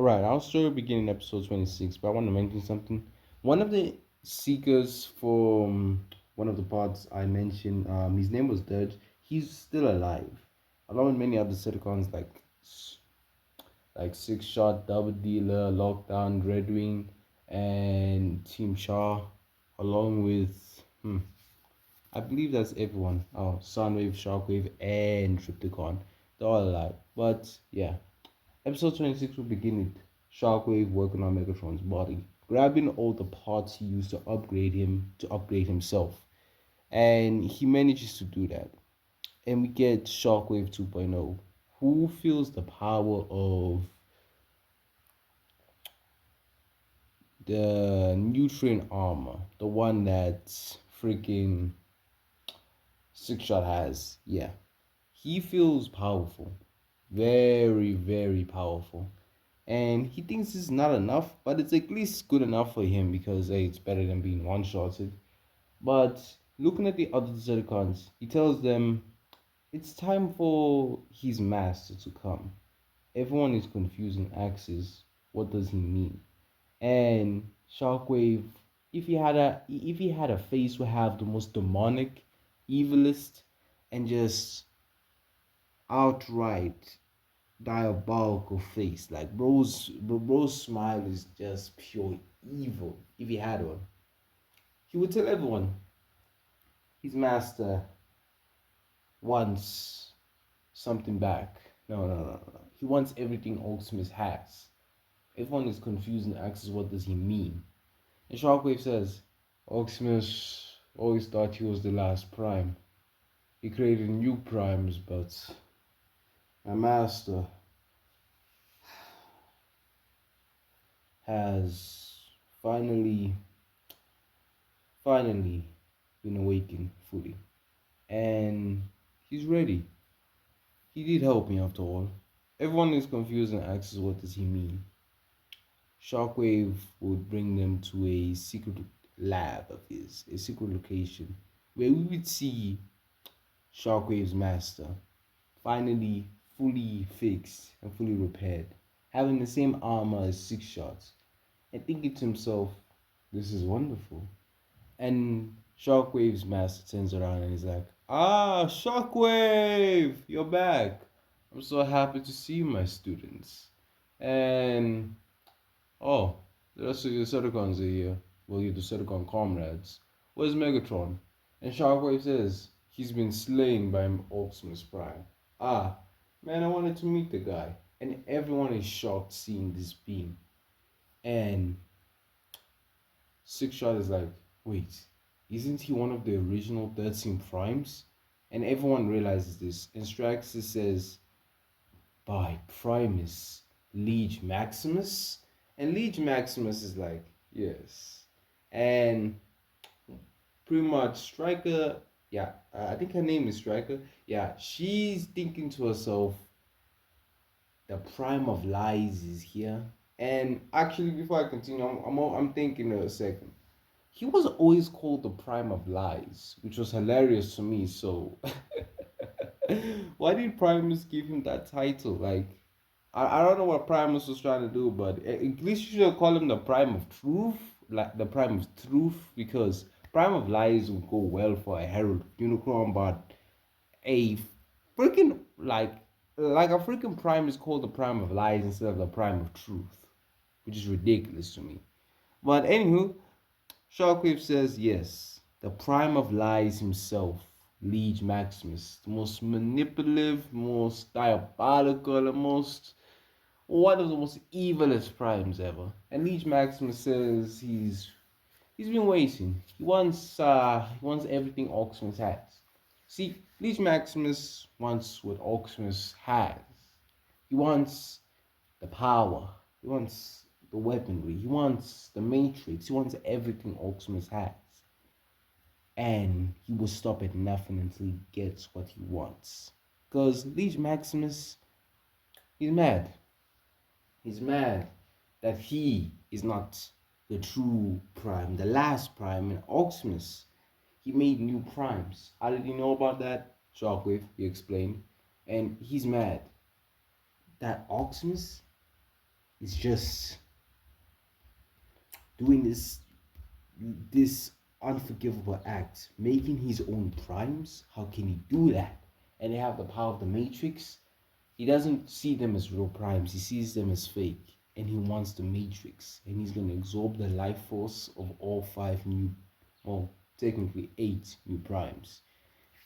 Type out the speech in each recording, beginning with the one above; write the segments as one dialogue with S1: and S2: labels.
S1: Alright, I'll start beginning episode 26, but I want to mention something. One of the seekers from one of the parts I mentioned, his name was Dirge. He's still alive, along with many other Decepticons like Six Shot, Double Dealer, Lockdown, Redwing, and Team Shaw, along with I believe that's everyone. Oh, Soundwave, Shockwave, and Tripticon. They're all alive. But yeah, episode 26 will begin with Shockwave working on Megatron's body, grabbing all the parts he used to upgrade him to upgrade himself. And he manages to do that. And we get Shockwave 2.0, who feels the power of the nutrient armor, the one that freaking Six Shot has. Yeah, he feels powerful, very, very powerful. And he thinks it's not enough, but it's at least good enough for him because hey, it's better than being one-shotted. But looking at the other Decepticons, he tells them it's time for his master to come. Everyone is confused and asks, what does he mean? And Shockwave, if he had a face, would have the most demonic, evilest, and just outright diabolical face. Like bro's smile is just pure evil. If he had one, he would tell everyone his master wants something back. No, no, no, no, no. He wants everything Ultimus has. Everyone is confused and asks, what does he mean? And Shockwave says, Ultimus always thought he was the last prime. He created new primes, but my master has finally, finally been awakened fully. And he's ready. He did help me after all. Everyone is confused and asks what does he mean. Shockwave would bring them to a secret lab of his, a secret location, where we would see Shockwave's master finally fully fixed and fully repaired, having the same armor as Six Shots, and thinking to himself, this is wonderful. And Shockwave's master turns around and he's like, ah, Shockwave, you're back. I'm so happy to see you, my students. And, oh, the rest of your Decepticons are here. Well, your Decepticon comrades. Where's Megatron? And Shockwave says, he's been slain by Optimus Prime. Ah, man, I wanted to meet the guy. And everyone is shocked seeing this beam. And Six Shot is like, wait, isn't he one of the original 13 primes? And everyone realizes this. And Straxus says, by Primus, Liege Maximus? And Liege Maximus is like, yes. And pretty much Striker, yeah, I think her name is Striker. Yeah, she's thinking to herself, the prime of lies is here. And actually, before I continue, I'm thinking a second. He was always called the Prime of Lies, which was hilarious to me. So, why did Primus give him that title? Like, I don't know what Primus was trying to do, but at least you should call him the Prime of Truth, like the Prime of Truth, because Prime of Lies would go well for a Herald Unicron, but a freaking like a freaking Prime is called the Prime of Lies instead of the Prime of Truth, which is ridiculous to me. But anywho, Shockwave says yes, the prime of lies himself, Liege Maximus, the most manipulative, most diabolical, and most one of the most evilest primes ever. And Liege Maximus says he's been waiting. He wants everything Oximus has. See, Liege Maximus wants what Oximus has. He wants the power. He wants the weaponry. He wants the matrix. He wants everything Optimus has. And he will stop at nothing until he gets what he wants. Because Liege Maximus, he's mad. He's mad that he is not the true prime, the last prime in Optimus. He made new primes. How did he know about that? Shockwave, he explained. And he's mad that Optimus is just doing this unforgivable act, making his own primes. How can he do that? And they have the power of the Matrix. He doesn't see them as real primes. He sees them as fake, and he wants the Matrix, and he's gonna absorb the life force of all five new, well, technically eight new primes,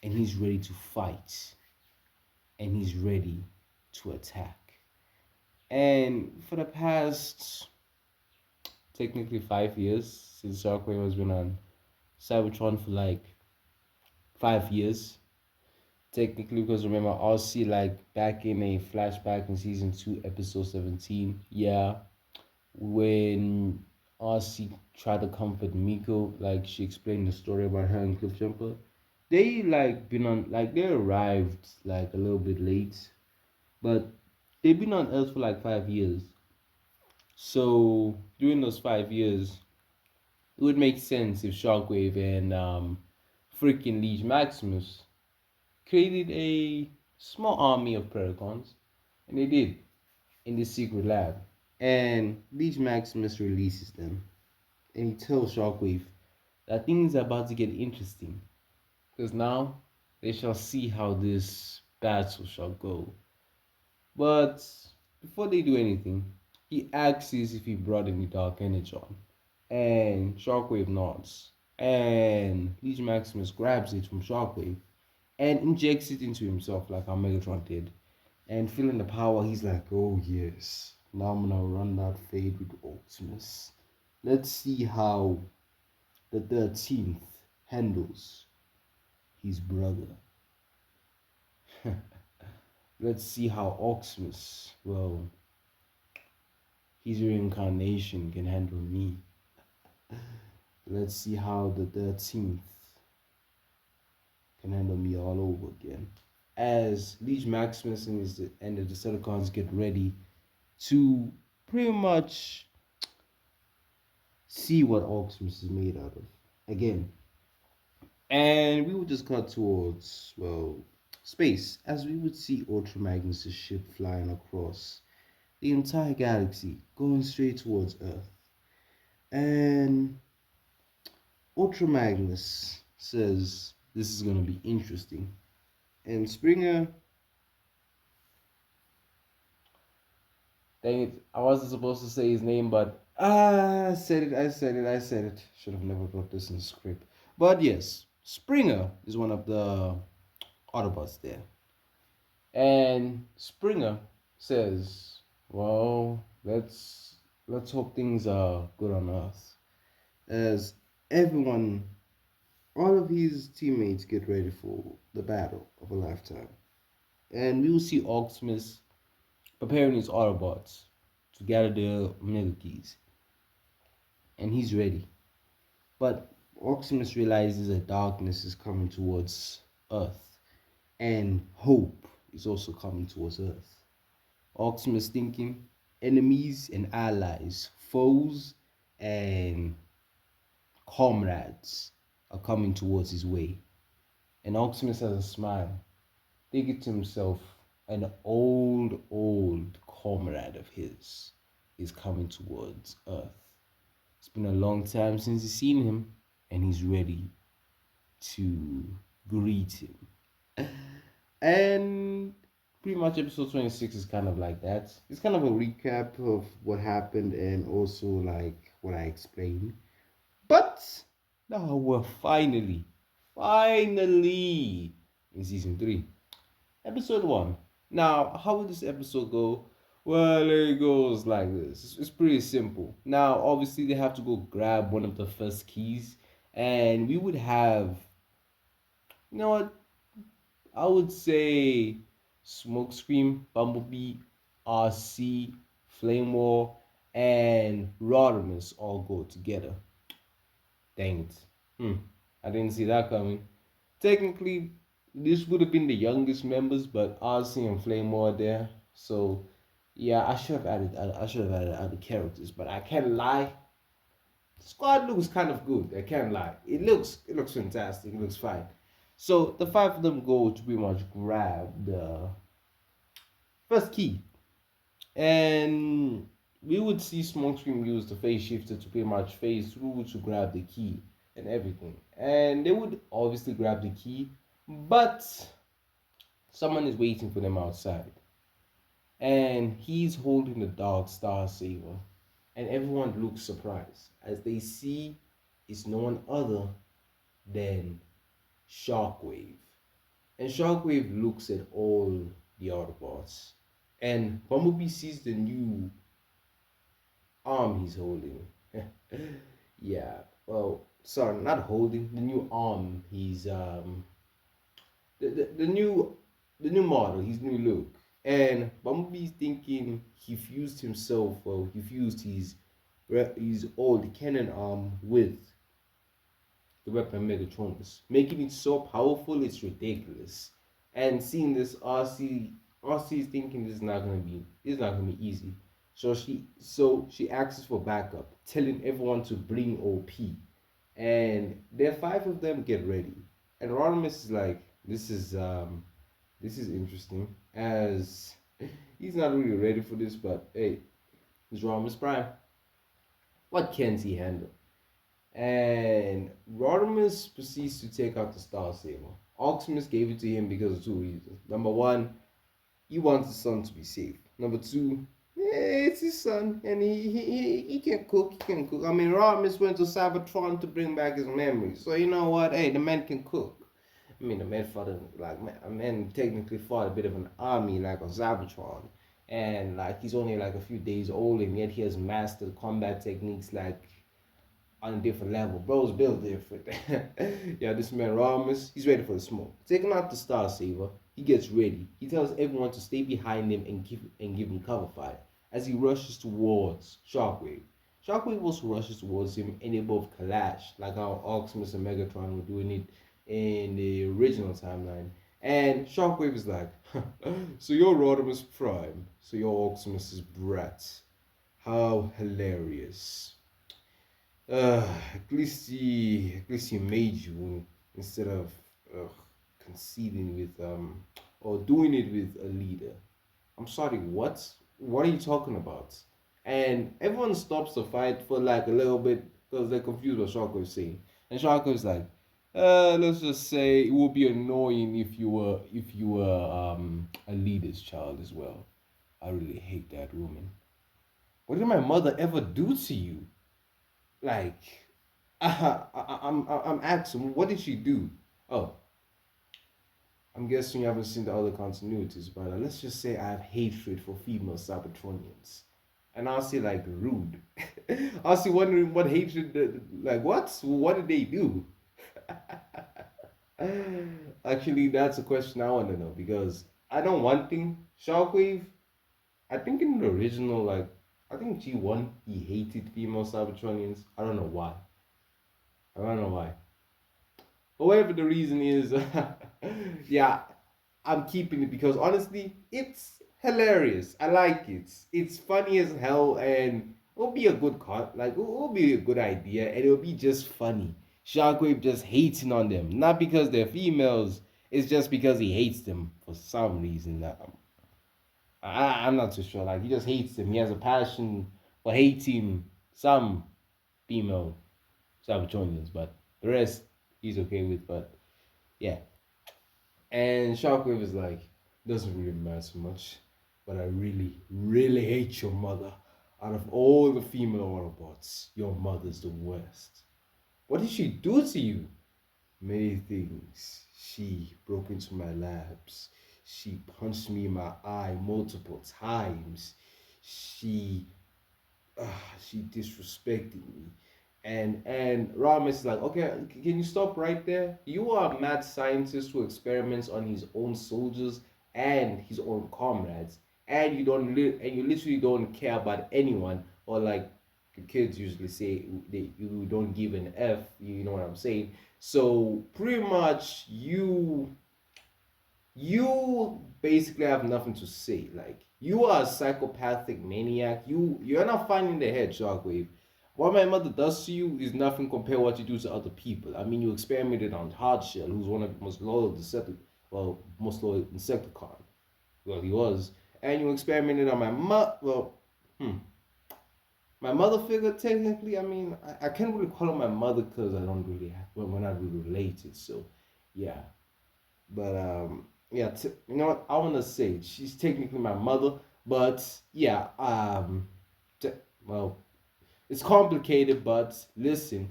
S1: and he's ready to fight, and he's ready to attack. And for the past technically 5 years since Shockwave has been on Cybertron for like 5 years. Technically, because remember, I'll see like back in a flashback in season 2, episode 17. Yeah, when RC tried to comfort Miko, like she explained the story about her and Cliffjumper. They like been on like they arrived like a little bit late, but they've been on Earth for like 5 years. So during those 5 years, it would make sense if Shockwave and freaking Liege Maximus created a small army of Predacons, and they did in this secret lab. And Liege Maximus releases them, and he tells Shockwave that things are about to get interesting, because now they shall see how this battle shall go. But before they do anything, he asks if he brought any dark energy on. And Shockwave nods. And Liege Maximus grabs it from Shockwave and injects it into himself like how Megatron did. And feeling the power, he's like, oh yes, now I'm gonna run that fade with Optimus. Let's see how the 13th handles his brother. Let's see how Optimus, well, his reincarnation can handle me. Let's see how the 13th can handle me all over again. As Liege Maximus and the Decepticons get ready to pretty much see what Optimus is made out of again. And we would just cut towards, well, space, as we would see Ultra Magnus' ship flying across the entire galaxy, going straight towards Earth. And Ultra Magnus says this is going to be interesting. And Springer, dang it, I wasn't supposed to say his name, but I said it. Should have never brought this in the script. But yes, Springer is one of the Autobots there. And Springer says, well, let's hope things are good on Earth. As everyone, all of his teammates get ready for the battle of a lifetime. And we will see Optimus preparing his Autobots to gather their Omega Keys. And he's ready. But Optimus realizes that darkness is coming towards Earth. And hope is also coming towards Earth. Optimus thinking enemies and allies, foes and comrades are coming towards his way. And Optimus has a smile, thinking to himself, an old comrade of his is coming towards Earth. It's been a long time since he's seen him, and he's ready to greet him. And pretty much episode 26 is kind of like that. It's kind of a recap of what happened and also like what I explained. But now we're finally in season 3. Episode 1. Now, how will this episode go? Well, it goes like this. It's pretty simple. Now, obviously, they have to go grab one of the first keys, and we would have, you know what? I would say Smokescream, Bumblebee, RC, Flame War, and Rodimus all go together. Dang it. I didn't see that coming. Technically, this would have been the youngest members, but RC and Flame War are there. So, yeah, I should have added other characters, but I can't lie. The squad looks kind of good. I can't lie. It looks fantastic. It looks fine. So the five of them go to pretty much grab the first key. And we would see Smokescreen use the phase shifter to pretty much phase through to grab the key and everything. And they would obviously grab the key, but someone is waiting for them outside. And he's holding the Dark Star Saber. And everyone looks surprised as they see it's no one other than Shockwave. And Shockwave looks at all the Autobots. And Bumblebee sees the new arm he's holding. Yeah, well, sorry, not holding, the new arm he's the new model, his new look. And Bumblebee's thinking he fused himself, well, he fused his old cannon arm with the weapon Megatronus, making it so powerful it's ridiculous. And seeing this, RC is thinking this is not gonna be easy. So she asks for backup, telling everyone to bring OP. And there five of them get ready. And Rodimus is like, this is interesting, as he's not really ready for this, but hey, it's Rodimus Prime. What can he handle? And Rodimus proceeds to take out the Star Saber. Optimus gave it to him because of two reasons. Number one, he wants his son to be safe. Number two, it's his son, and he can cook. He can cook. I mean, Rodimus went to Cybertron to bring back his memories. So you know what? Hey, the man can cook. I mean, the man fought a man technically fought a bit of an army like on Cybertron, and like he's only like a few days old, and yet he has mastered combat techniques like on a different level. Bro's built different. Yeah, this man Ramos, he's ready for the smoke. Taking out the Star Saver, he gets ready. He tells everyone to stay behind him and give him cover fire as he rushes towards Shockwave. Shockwave also rushes towards him, and they both clash like how Optimus and Megatron were doing it in the original timeline. And Shockwave is like, so you're Rodimus Prime, so you're Optimus's brat. How hilarious. At least he made you instead of conceding with or doing it with a leader. I'm sorry, what? What are you talking about? And everyone stops the fight for like a little bit because they're confused what Shockwave is saying. And Shockwave like, let's just say it would be annoying if you were a leader's child as well. I really hate that woman. What did my mother ever do to you? Like, I'm asking, what did she do? Oh, I'm guessing you haven't seen the other continuities, but let's just say I have hatred for female Cybertronians. And I'll say, like, rude. I'll see wondering what hatred, like, what? What did they do? Actually, that's a question I want to know because I know one thing. Shockwave, I think in the original, like, I think G1, he hated female Cybertronians. I don't know why. I don't know why. But whatever the reason is, yeah, I'm keeping it because honestly, it's hilarious. I like it. It's funny as hell, and it'll be a good cut. Like it'll be a good idea, and it'll be just funny. Shockwave just hating on them, not because they're females. It's just because he hates them for some reason. I'm not too sure. Like he just hates them. He has a passion for hating some female Sabachonians, but the rest he's okay with. But yeah, and Shockwave is like, doesn't really matter much, but I really, really hate your mother. Out of all the female Autobots, your mother's the worst. What did she do to you? Many things. She broke into my labs. She punched me in my eye multiple times. She uh, she disrespected me. And Ramos is like, okay, can you stop right there? You are a mad scientist who experiments on his own soldiers and his own comrades, and and you literally don't care about anyone, or like the kids usually say, you don't give an F. You know what I'm saying? So pretty much you basically have nothing to say. Like you are a psychopathic maniac. You're not finding the head, Shockwave. What my mother does to you is nothing compared to what you do to other people. I mean, you experimented on Hardshell, who's one of the most loyal most loyal Insecticon. Well, he was, and you experimented on my mother. Well, My mother figure, technically, I mean, I can't really call her my mother because I don't really have, we're not really related. So, yeah. But yeah, you know what? I want to say she's technically my mother, but yeah, t- well, it's complicated. But listen,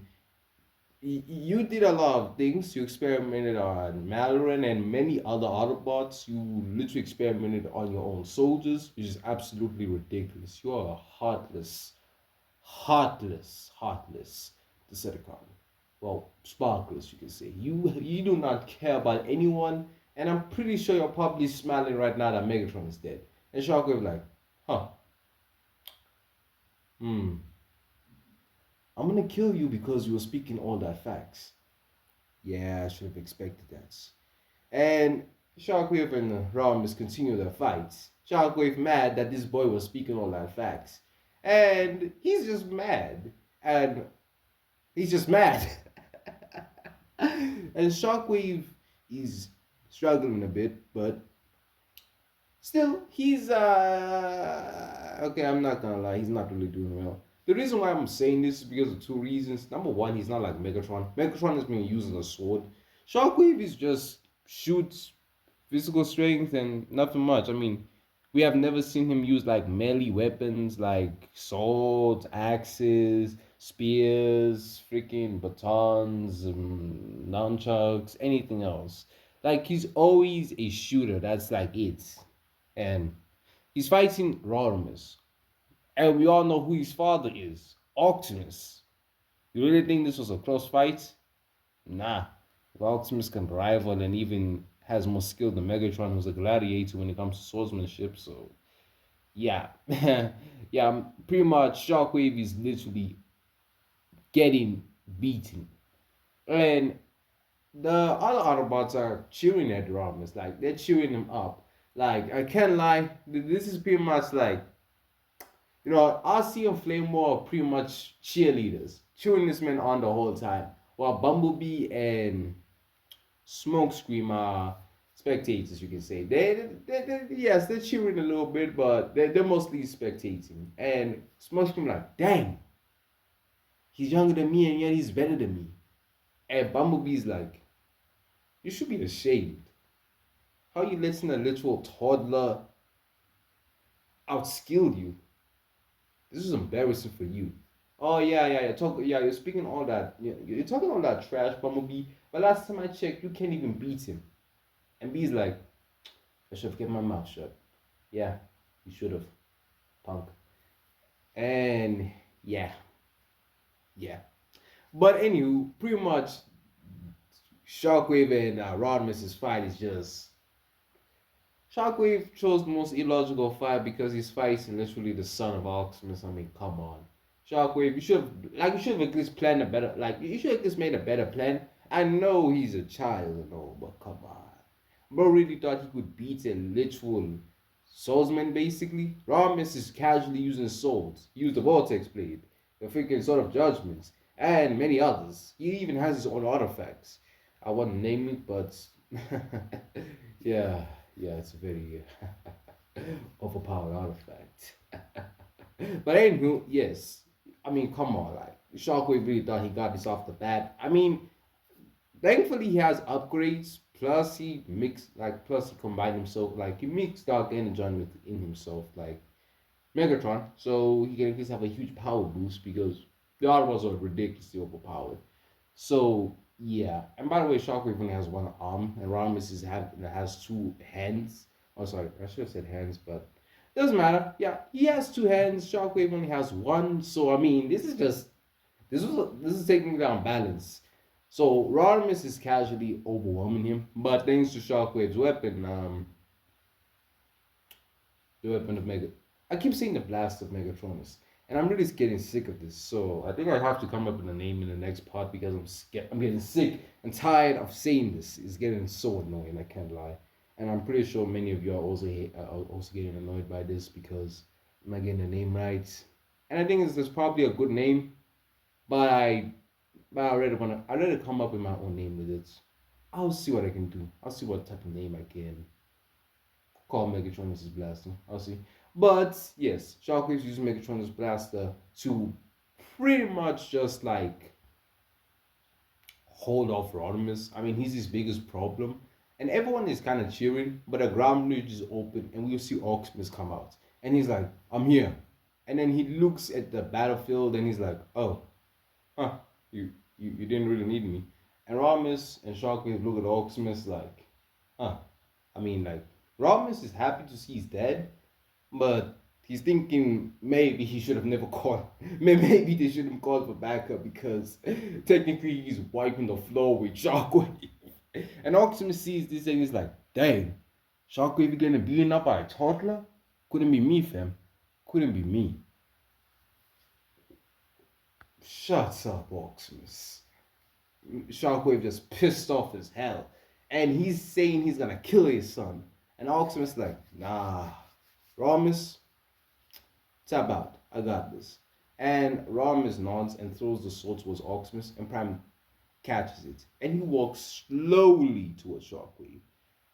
S1: you did a lot of things. You experimented on Malloran and many other Autobots. You literally experimented on your own soldiers, which is absolutely ridiculous. You are a heartless Decepticon. Well, sparkless, you can say. You do not care about anyone, and I'm pretty sure you're probably smiling right now that Megatron is dead. And Shockwave like, huh, hmm, I'm gonna kill you because you were speaking all that facts. Yeah, I should have expected that. And Shockwave and Rhombus continue their fights. Shockwave mad that this boy was speaking all that facts. And he's just mad. And he's just mad. And Shockwave is struggling a bit, but still he's okay, I'm not gonna lie, he's not really doing well. The reason why I'm saying this is because of two reasons. Number one, he's not like Megatron. Megatron has been using a sword. Shockwave is just shoots physical strength and nothing much. I mean, we have never seen him use like melee weapons like swords, axes, spears, freaking batons, nunchucks, anything else. Like he's always a shooter. That's like it. And he's fighting Rodimus. And we all know who his father is, Optimus. You really think this was a close fight? Nah. Optimus can rival and even has more skill than Megatron, who's a gladiator when it comes to swordsmanship. So, yeah. Yeah, pretty much Shockwave is literally getting beaten. And the other Autobots are cheering at Rodimus. Like, they're cheering him up. Like, I can't lie. This is pretty much like, RC and Flame War are pretty much cheerleaders, cheering this man on the whole time. While Bumblebee and Smokescream are spectators, you can say. Yes, they're cheering a little bit, but they're mostly spectating. And Smokescream like, dang, he's younger than me and yet he's better than me. And Bumblebee's like, you should be ashamed. How you letting a literal toddler outskill you? This is embarrassing for you. Oh yeah. You're speaking all that. You're talking all that trash, Bumblebee. But last time I checked, you can't even beat him. And B's like, I should have kept my mouth shut. Yeah, you should have, punk. And yeah, yeah. But anywho, pretty much, Shockwave and Rodimus's fight is just Shockwave chose the most illogical fight because he's fighting literally the son of Optimus. I mean, come on. Shockwave, you should have at least planned a better you should have at least made a better plan. I know he's a child and all, but come on. Bro really thought he could beat a literal swordsman basically. Rodimus is casually using swords. He used the Vortex Blade, the freaking Sword of Judgments, and many others. He even has his own artifacts. I wouldn't name it, but yeah, yeah, it's a very overpowered artifact. But anywho, yes. I mean, come on, like Shockwave really thought he got this off the bat. I mean, thankfully he has upgrades. Plus he combined himself, like he mixed Dark Energon within himself, like Megatron, so he can at least have a huge power boost because the Autobots are ridiculously overpowered. So yeah, and by the way, Shockwave only has one arm, and has two hands. Oh, sorry, I should have said hands, but doesn't matter. Yeah, he has two hands. Shockwave only has one. So I mean, this is taking down balance. So Rodimus is casually overwhelming him, but thanks to Shockwave's weapon, the weapon of Mega. I keep saying the blast of Megatronus, and I'm really getting sick of this. So I think I have to come up with a name in the next part because I'm scared. I'm getting sick and tired of saying this. It's getting so annoying. I can't lie, and I'm pretty sure many of you are also getting annoyed by this because I'm not getting the name right. And I think there's probably a good name, but I already come up with my own name with it. I'll see what I can do. I'll see what type of name I can call Megatron Mrs. Blasting. I'll see. But yes, Shockwave's using Megatron's blaster to pretty much just like hold off Rodimus. I mean, he's his biggest problem. And everyone is kind of cheering, but the ground bridge is open and we'll see Optimus come out. And he's like, I'm here. And then he looks at the battlefield and he's like, oh, huh, you didn't really need me. And Rodimus and Shockwave look at Optimus like, huh. I mean, like, Rodimus is happy to see he's dead, but he's thinking maybe he should have never called. Maybe they should have called for backup because technically he's wiping the floor with Shockwave. And Optimus sees this and he's like, dang, Shockwave getting beaten up by a toddler? Couldn't be me, fam. Couldn't be me. Shut up, Optimus. Shockwave just pissed off as hell. And he's saying he's gonna kill his son. And Optimus is like, nah. Rodimus, tap out. I got this. And Rodimus nods and throws the sword towards Optimus, and Prime catches it. And he walks slowly towards Shockwave.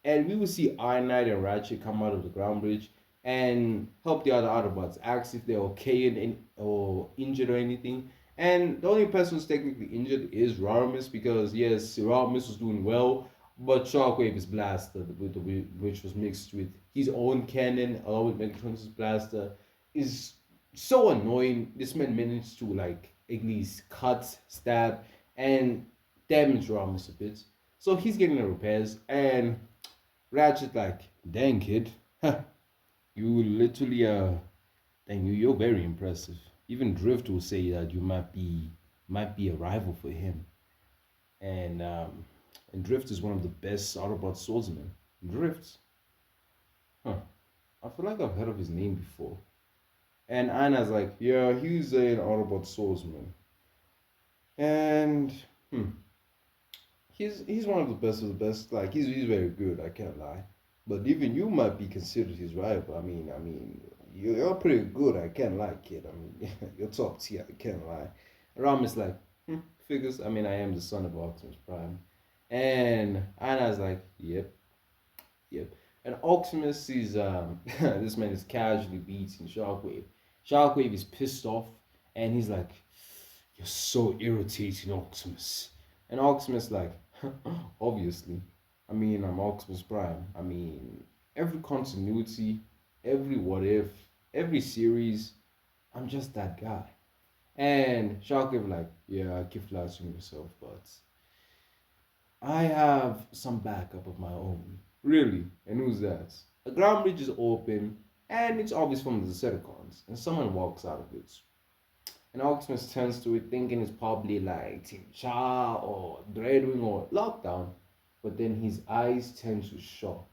S1: And we will see ironhind and Ratchet come out of the ground bridge and help the other Autobots, ask if they're okay or injured or anything. And the only person who's technically injured is Rodimus because yes, Rodimus was doing well, but Shockwave is blasted with which was mixed with his own cannon along with Megatron's blaster is so annoying. This man managed to like at least cut, stab, and damage Rodimus a bit. So he's getting the repairs and Ratchet like, dang kid, huh, you literally dang you're very impressive. Even Drift will say that you might be a rival for him. And and Drift is one of the best Autobot swordsmen. Drift, huh? I feel like I've heard of his name before. And Anna's like, yeah, he's an Autobot swordsman. And hmm, he's one of the best of the best. Like he's very good. I can't lie. But even you might be considered his rival. I mean, you're pretty good. I can't lie, kid. I mean, you're top tier. I can't lie. Ram is like, figures. I mean, I am the son of Optimus Prime, and Anna's like, yep, yep. And Optimus sees this man is casually beating Shockwave. Shockwave is pissed off, and he's like, you're so irritating, Optimus. And Optimus like, obviously. I mean, I'm Optimus Prime. I mean, every continuity, every what if, every series, I'm just that guy. And Shockwave like, yeah, keep flattering yourself, but I have some backup of my own. Really? And who's that? A ground bridge is open, and it's obvious from the Decepticons, and someone walks out of it. And Optimus turns to it thinking it's probably like Team Cha or Dreadwing or Lockdown. But then his eyes turn to shock,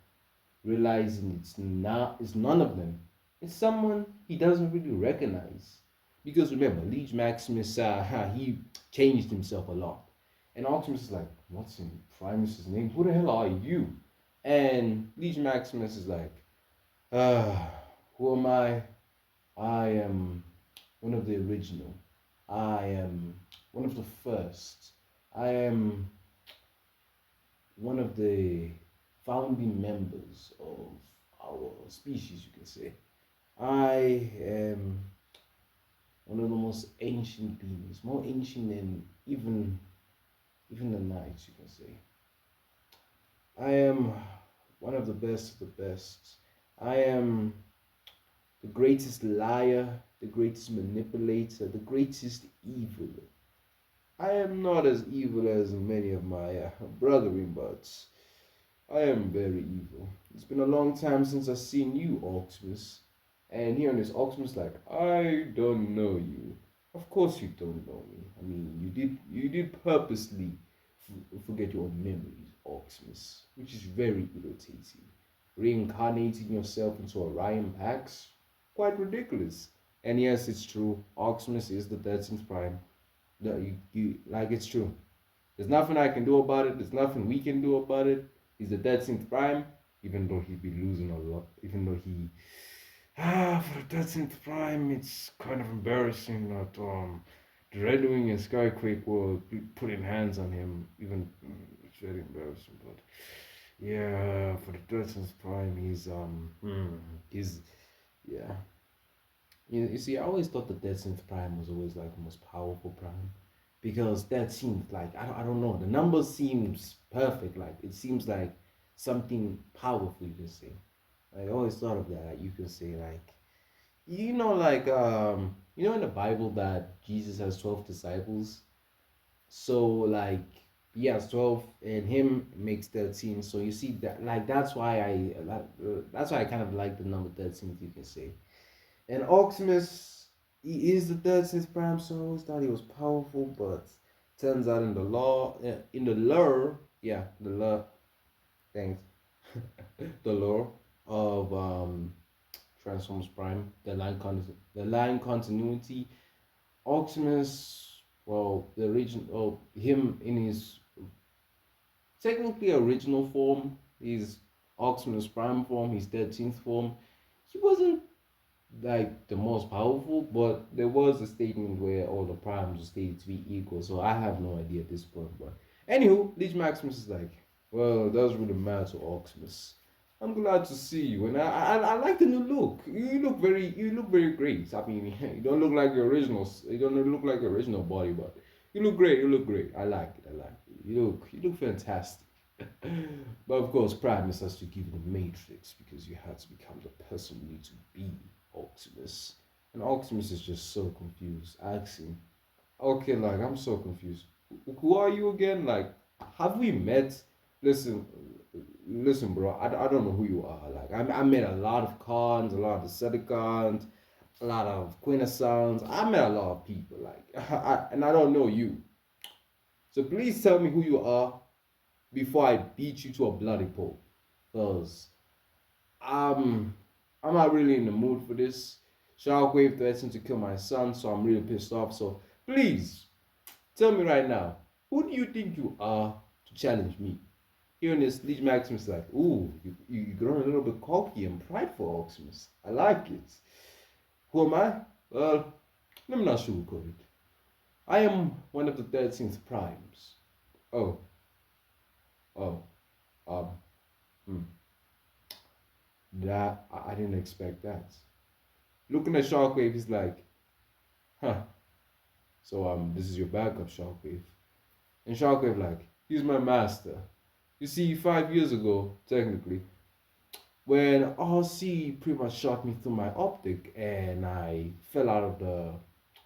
S1: realizing it's none of them. It's someone he doesn't really recognize. Because remember, Liege Maximus he changed himself a lot. And Optimus is like, what's in Primus's name? Who the hell are you? And Liege Maximus is like, uh, who am I? I am one of the original. I am one of the first. I am one of the founding members of our species, you can say. I am one of the most ancient beings, more ancient than even the knights, you can say. I am one of the best of the best. I am the greatest liar, the greatest manipulator, the greatest evil. I am not as evil as many of my brethren, but I am very evil. It's been a long time since I've seen you, Optimus. And here on this Optimus like, I don't know you. Of course you don't know me. I mean, you did purposely forget your memories, Optimus, which is very irritating. Reincarnating yourself into a Ryan Pax? Quite ridiculous. And yes, it's true. Optimus is the 13th Prime. No, like it's true. There's nothing I can do about it. There's nothing we can do about it. He's the 13th Prime, even though he'd be losing a lot. Even though he, for the 13th Prime, it's kind of embarrassing that the Red Wing and Skyquake were putting hands on him. Even it's very embarrassing, but yeah, for the 13th Prime, he's Yeah. You see, I always thought the 13th prime was always like the most powerful prime because that seems like I don't know, the number seems perfect. Like it seems like something powerful you can say. I always thought of that. Like, you can say like like in the Bible that Jesus has 12 disciples. So like he has 12 and him makes 13. So you see that like that's why I kind of like the number 13, you can say. And Optimus, he is the 13th prime, so I always thought he was powerful, but turns out in the lore, yeah, the lore, thanks, the lore of Transformers Prime, the line continuity, Optimus, well, the original, him in his technically original form, his Optimus Prime form, his 13th form, he wasn't like the most powerful, but there was a statement where all the primes were stated to be equal. So I have no idea at this point. But anywho, Leech Maximus is like, well, it doesn't really matter to Optimus. I'm glad to see you, and I like the new look. You look very great. I mean, you don't look like your original. You don't look like your original body, but you look great. You look great. I like it. I like it. You look fantastic. But of course, Primus has to give you the Matrix because you had to become the person you need to be, Optimus. And Optimus is just so confused, asking, okay, like, I'm so confused. Who are you again? Like, have we met? Listen, listen, bro, I don't know who you are. Like, I met a lot of cons, a lot of Decepticons, a lot of Quintessons. I met a lot of people, like, and I don't know you. So please tell me who you are before I beat you to a bloody pulp. Because I'm I'm not really in the mood for this. Shockwave threatened to kill my son, so I'm really pissed off. So please tell me right now, who do you think you are to challenge me? Hearing this, Leech Maximus is like, ooh, you grown a little bit cocky and prideful, Optimus. I like it. Who am I? Well, let me not sugarcoat it. I am one of the 13th primes. Oh, oh, um, hmm. That I didn't expect that. Looking at Shockwave, he's like, huh. So this is your backup, Shockwave. And Shockwave like, he's my master. You see, 5 years ago, technically, when RC pretty much shot me through my optic and I fell out of the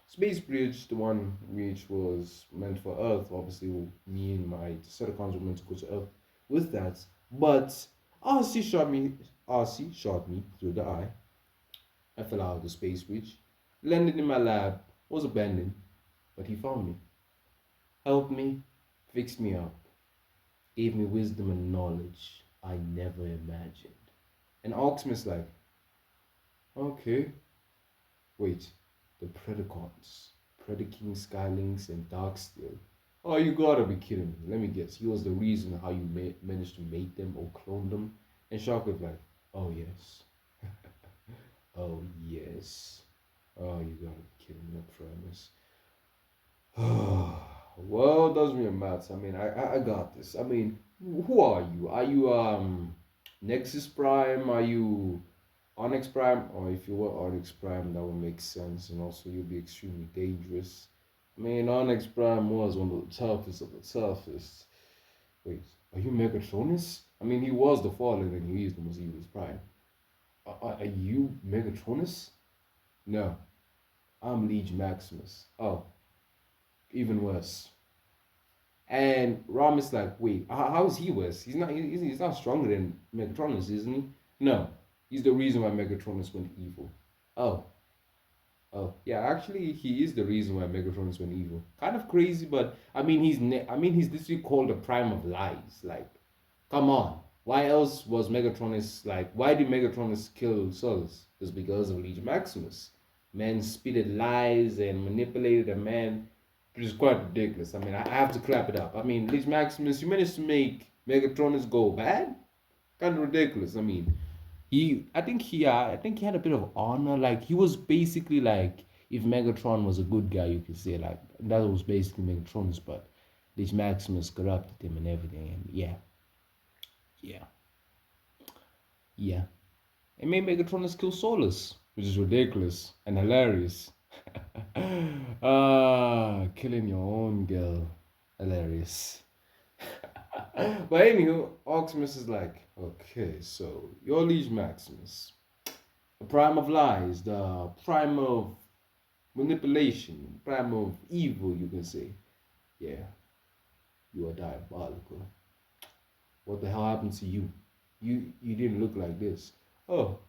S1: space bridge, the one which was meant for Earth. Obviously, me and my Decepticons were meant to go to Earth with that. But RC shot me. RC shot me through the eye. I fell out of the space bridge, landed in my lab, was abandoned, but he found me, helped me, fixed me up, gave me wisdom and knowledge I never imagined. And Optimus like, okay, wait, the Predacons, Predaking, Skylynx, and Darksteel. Oh, you gotta be kidding me. Let me guess. He was the reason how you managed to mate them or clone them. And Shockwave like, oh yes. Oh yes. Oh, you gotta be kidding me, I promise. Well, it doesn't really matter. I mean, I got this. I mean, who are you? Are you Nexus Prime? Are you Onyx Prime? Or if you were Onyx Prime, that would make sense, and also you'll be extremely dangerous. I mean, Onyx Prime was one of the toughest of the toughest. Wait, are you Megatronus? I mean, he was the fallen, and he is the most evil Prime. Are you Megatronus? No, I'm Liege Maximus. Oh, even worse. And Rom is like, wait, how is he worse? He's not stronger than Megatronus, isn't he? No, he's the reason why Megatronus went evil. Oh, oh, yeah, actually, he is the reason why Megatronus went evil. Kind of crazy, but I mean, he's literally called the Prime of Lies. Like, come on, why else was Megatronus like? Why did Megatronus kill Solus? It's because of Legion Maximus. Man spitted lies and manipulated a man, which is quite ridiculous. I mean, I have to clap it up. I mean, Legion Maximus, you managed to make Megatronus go bad. Kind of ridiculous. I mean, I think he had a bit of honor. Like he was basically like if Megatron was a good guy, you could say like that was basically Megatron's, but this Maximus corrupted him and everything. And yeah, yeah, yeah. It made Megatronus kill Solus, which is ridiculous and hilarious. Killing your own girl, hilarious. But anywho, Oximus is like, okay, so your liege Maximus, the prime of lies, the prime of manipulation, prime of evil, you can say. Yeah, you are diabolical. What the hell happened to you? You didn't look like this. Oh,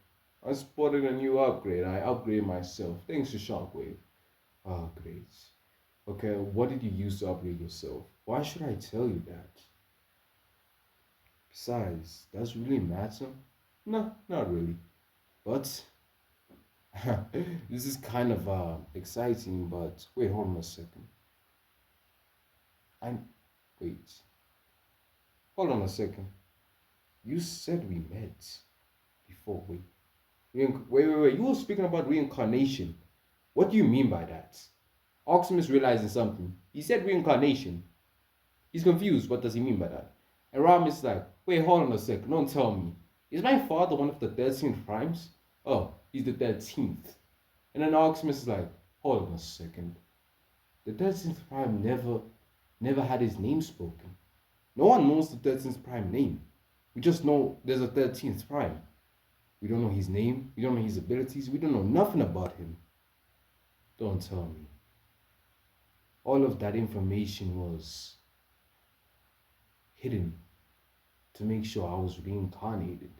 S1: I spotted a new upgrade. I upgraded myself. Thanks to Shockwave. Ah, great. Okay, what did you use to upgrade yourself? Why should I tell you that? Besides, does it really matter? No, not really. But this is kind of exciting, but wait, hold on a second. I wait. Hold on a second. You said we met before. Wait. You were speaking about reincarnation. What do you mean by that? Oximus realizing something. He said reincarnation. He's confused. What does he mean by that? And Ram is like, wait, hold on a second. Don't tell me. Is my father one of the 13th primes? Oh, he's the 13th. And then Oximus is like, hold on a second. The 13th prime never had his name spoken. No one knows the 13th prime name. We just know there's a 13th prime. We don't know his name. We don't know his abilities. We don't know nothing about him. Don't tell me. All of that information was hidden to make sure I was reincarnated.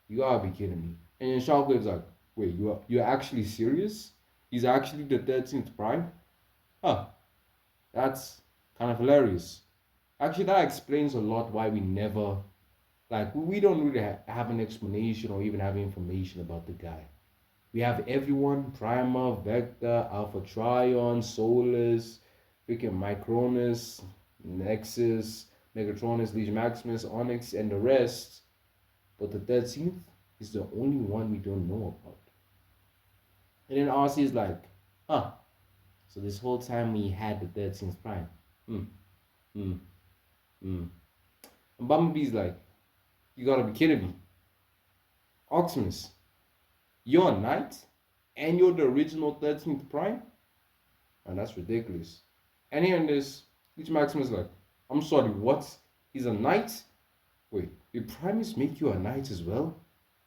S1: You gotta be kidding me. And then Shockwave's like, wait, you're actually serious? He's actually the 13th prime? Huh. That's kind of hilarious. Actually, that explains a lot why we never, like, we don't really have an explanation or even have information about the guy. We have everyone: Prima, Vector, Alpha Trion, Solus, freaking Micronus, Nexus, Megatronus, Legion Maximus, Onyx, and the rest. But the 13th is the only one we don't know about. And then RC is like, huh, so this whole time we had the 13th Prime. Hmm, hmm, hmm. And Bumblebee's like, you gotta be kidding me. Oximus, you're a knight? And you're the original 13th Prime? And that's ridiculous. And hearing this, Leech Maximus is like, I'm sorry, what? He's a knight? Wait, did Primus make you a knight as well?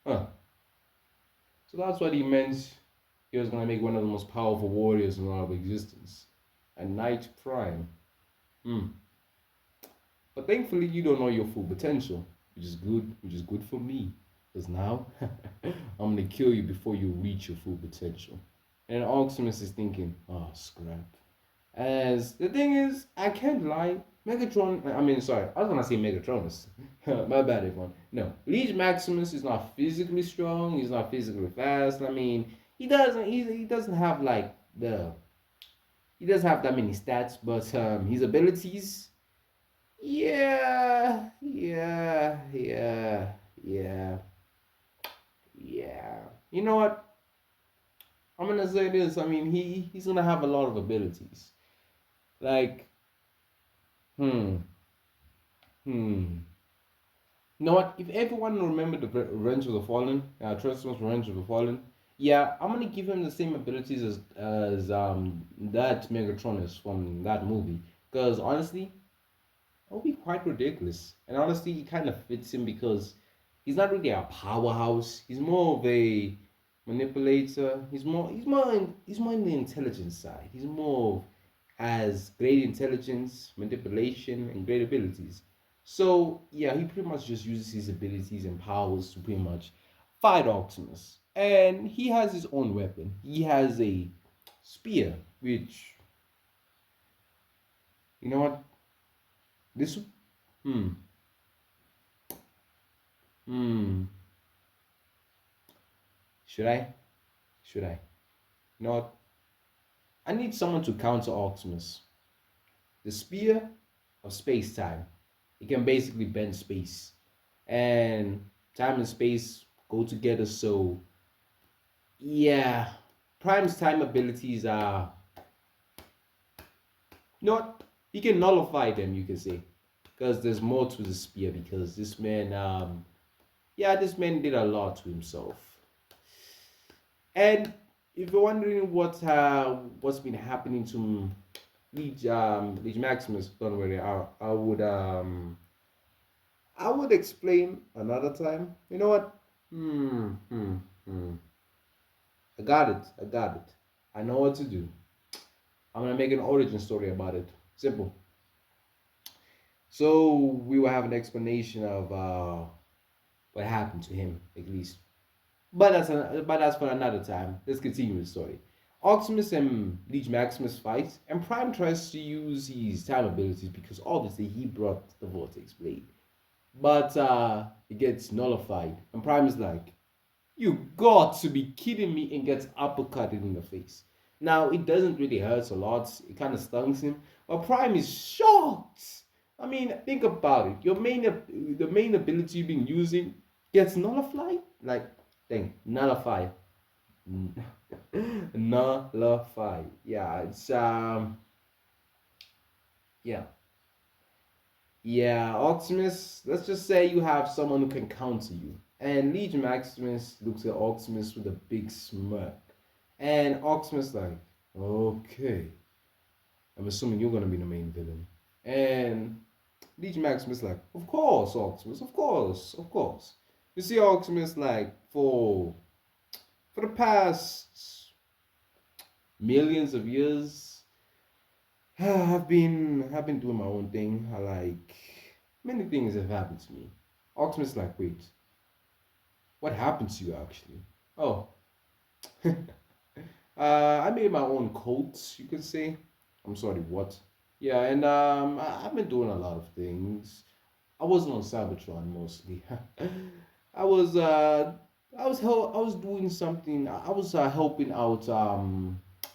S1: Huh. So that's what he meant. He was gonna make one of the most powerful warriors in all of existence. A knight prime. Hmm. But thankfully you don't know your full potential, which is good for me. Because now I'm gonna kill you before you reach your full potential. And Oximus is thinking, oh scrap. As the thing is, I can't lie. Megatron, I mean, sorry, I was gonna say Megatronus. My bad, everyone. No, Liege Maximus is not physically strong. He's not physically fast. I mean, he doesn't have like the he doesn't have that many stats, but his abilities, yeah, yeah, yeah, yeah, yeah. You know what? I'm gonna say this. I mean, he's gonna have a lot of abilities. Like, hmm, hmm. You know what? If everyone remembered the Revenge of the Fallen, Transformers Revenge of the Fallen, yeah, I'm gonna give him the same abilities as that Megatronus from that movie. Because honestly, that would be quite ridiculous. And honestly, he kind of fits him because he's not really a powerhouse. He's more of a manipulator. He's more in the intelligence side. He's more of, has great intelligence, manipulation, and great abilities. So yeah, he pretty much just uses his abilities and powers to pretty much fight Optimus. And he has his own weapon. He has a spear, which, you know what? This hmm hmm should I? Should I? You know what? I need someone to counter Optimus. The spear of space time. It can basically bend space. And time and space go together, so yeah. Prime's time abilities are not, you can nullify them, you can say. Because there's more to the spear, because this man did a lot to himself. And if you're wondering what's been happening to Liege Maximus, don't worry, I would explain another time. You know what? Hmm, hmm, hmm. I got it. I got it. I know what to do. I'm gonna make an origin story about it. Simple. So we will have an explanation of what happened to him, at least. But that's for another time. Let's continue the story. Optimus and Liege Maximus fight, and Prime tries to use his time abilities because obviously he brought the Vortex Blade. But it gets nullified, and Prime is like, "You got to be kidding me!" and gets uppercutted in the face. Now it doesn't really hurt a lot. It kind of stuns him, but Prime is shocked. I mean, think about it. The main ability you've been using gets nullified. Like, dang, nullified, nullified. Yeah, it's yeah, yeah. Optimus. Let's just say you have someone who can counter you, and Legion Maximus looks at Optimus with a big smirk. And Optimus like, okay, I'm assuming you're gonna be the main villain. And DJ Maximus like, of course, Optimus, of course, of course. You see, Optimus like for the past millions of years, have been doing my own thing. I like many things have happened to me. Optimus like, wait, what happened to you actually? Oh, I made my own coats, you could say. I'm sorry, what? Yeah, and I've been doing a lot of things. I wasn't on Cybertron mostly. I was I was doing something. I was helping out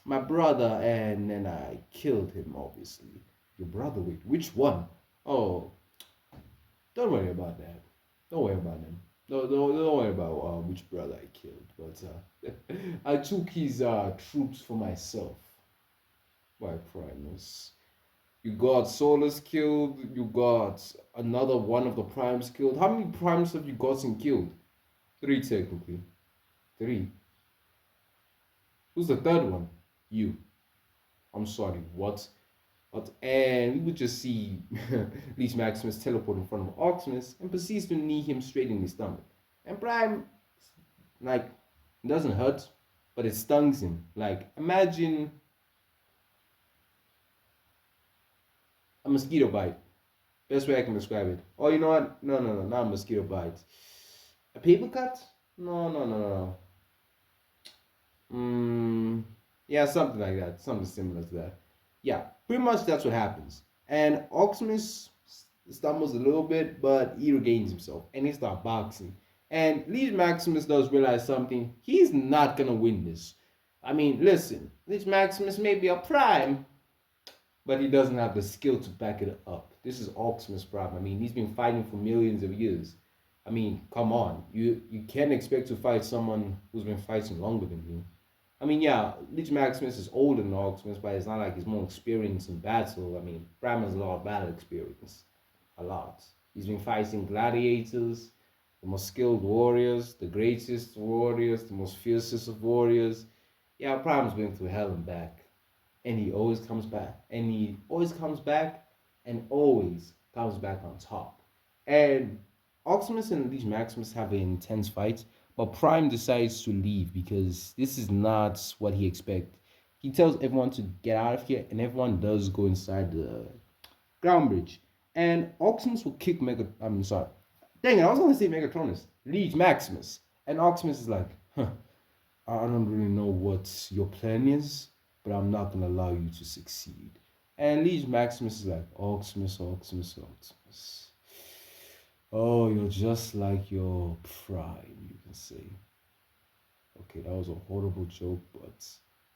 S1: my brother, and then I killed him. Obviously, your brother. Wait, which one? Oh, don't worry about that. Don't worry about him. No, don't worry about which brother I killed. But I took his troops for myself. By Primus. You got Solus killed. You got another one of the Primes killed. How many Primes have you gotten killed? Three, technically. Three. Who's the third one? You. I'm sorry, what? What? And we would just see Leech Maximus teleport in front of Optimus and proceeds to knee him straight in the stomach. And Prime, like, doesn't hurt, but it stuns him. Like, imagine a mosquito bite. Best way I can describe it. Oh, you know what? No, no, no, not a mosquito bite. A paper cut? No, no, no, no, no. Yeah, something like that. Something similar to that. Yeah, pretty much that's what happens. And Optimus stumbles a little bit, but he regains himself and he starts boxing. And Leech Maximus does realize something. He's not gonna win this. I mean, listen, Leech Maximus may be a prime, but he doesn't have the skill to back it up. This is Optimus Prime. I mean, he's been fighting for millions of years. I mean, come on, you can't expect to fight someone who's been fighting longer than you. I mean, yeah, Lich Maximus is older than Optimus, but it's not like he's more experienced in battle. I mean, Prime has a lot of battle experience, a lot. He's been fighting gladiators, the most skilled warriors, the greatest warriors, the most fiercest of warriors. Yeah, Prime's been through hell and back, and he always comes back, and he always comes back, and always comes back on top. And Optimus and Lich Maximus have an intense fight, but Prime decides to leave because this is not what he expects. He tells everyone to get out of here, and everyone does go inside the ground bridge. And Optimus will kick Mega. I'm sorry. Dang it, I was gonna say Megatronus. Lich Maximus. And Optimus is like, huh, I don't really know what your plan is, but I'm not gonna allow you to succeed. And Liege Maximus is like, Optimus, Optimus, Optimus. Oh, you're just like your prime, you can say. Okay, that was a horrible joke, but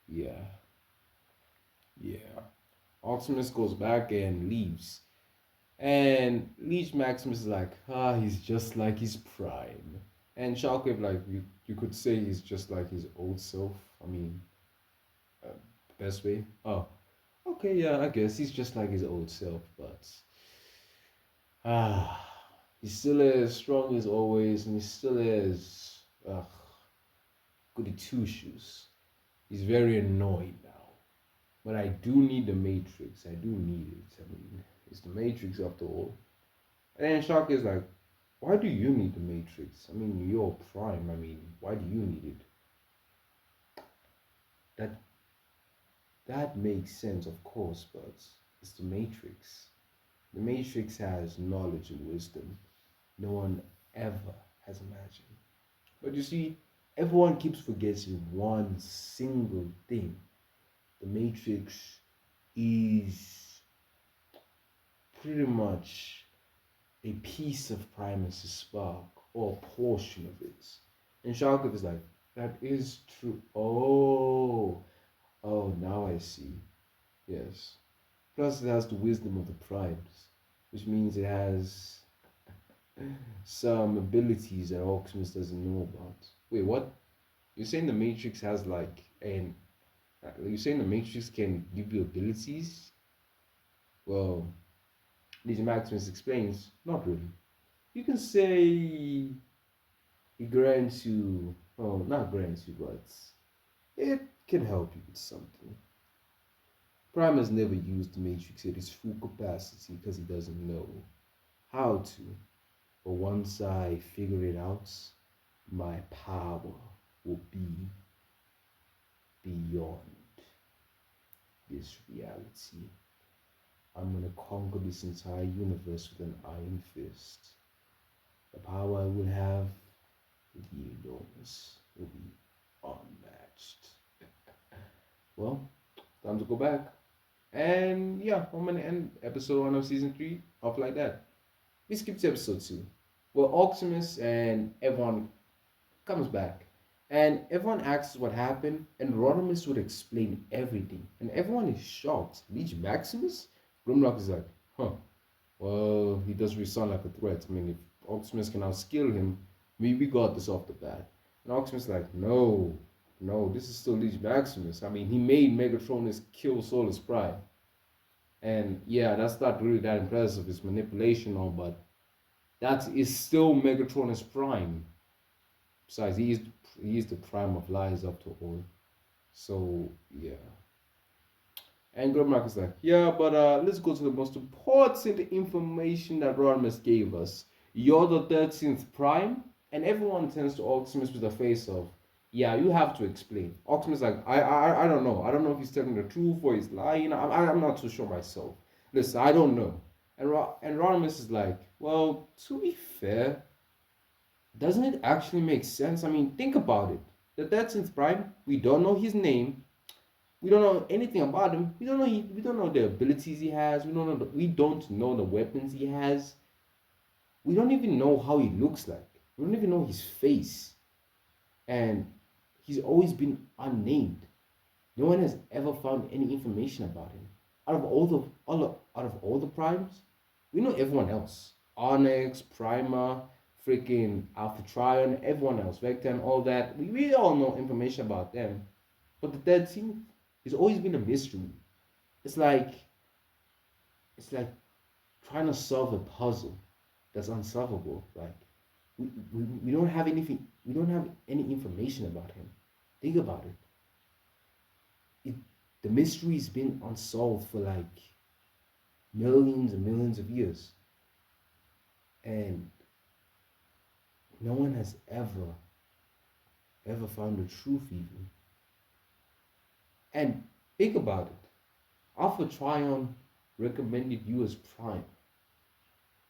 S1: yeah, yeah. Optimus goes back and leaves. And Liege Maximus is like, he's just like his prime. And Shockwave, like, you could say he's just like his old self. I mean, uh, best way. Oh, okay, yeah, I guess he's just like his old self, but ah, he still is strong as always, and he still is goody two shoes. He's very annoyed now. But I do need the Matrix. I do need it. I mean, it's the Matrix after all. And then Shark is like, why do you need the Matrix? I mean, you're Prime. I mean, why do you need it? That that makes sense, of course, but it's the Matrix. The Matrix has knowledge and wisdom no one ever has imagined. But you see, everyone keeps forgetting one single thing. The Matrix is pretty much a piece of Primus's spark or a portion of it. And Sharkov is like, that is true. Oh, now I see. Yes. Plus, it has the wisdom of the primes, which means it has some abilities that Optimus doesn't know about. Wait, what? You're saying the Matrix has like an? You're saying the Matrix can give you abilities? Well, Legion Maximus explains, not really. You can say it grants you, well, not grants you, but it can help you with something. Prime has never used the Matrix at its full capacity because he doesn't know how to. But once I figure it out, my power will be beyond this reality. I'm gonna conquer this entire universe with an iron fist. The power I will have will be enormous, will be unmatched. Well, time to go back. And yeah, I'm gonna end episode 1 of season 3 off like that. We skipped to episode 2. Well, Optimus and everyone comes back. And everyone asks what happened, and Rodimus would explain everything. And everyone is shocked. Leech Maximus? Grimlock is like, huh, well, he does really sound like a threat. I mean, if Optimus can outskill him, we got this off the bat. And Optimus is like, no, this is still Leech Maximus. I mean, he made Megatronus kill Solus Prime. And yeah, that's not really that impressive. It's manipulation, all, but that is still Megatronus Prime. Besides, he is the prime of lies after all. So yeah. And Grimlock is like, yeah, but let's go to the most important information that Rodimus gave us. You're the 13th Prime, and everyone turns to Optimus with a face of, yeah, you have to explain. Optimus is like, I don't know. I don't know if he's telling the truth or he's lying. I'm not too sure myself. Listen, I don't know. And Rodimus is like, well, to be fair, doesn't it actually make sense? I mean, think about it. The 13th Prime, we don't know his name. We don't know anything about him. We don't know the abilities he has. We don't know the weapons he has. We don't even know how he looks like. We don't even know his face. And he's always been unnamed. No one has ever found any information about him. Out of all the primes, we know everyone else. Onyx, Prima, freaking Alpha Trion, everyone else, Vector and all that. We all know information about them. But the 13th has always been a mystery. It's like it's like trying to solve a puzzle that's unsolvable. Like we don't have anything, we don't have any information about him. Think about it. The mystery's been unsolved for like millions and millions of years. And no one has ever found the truth even. And think about it. Alpha Trion recommended you as Prime.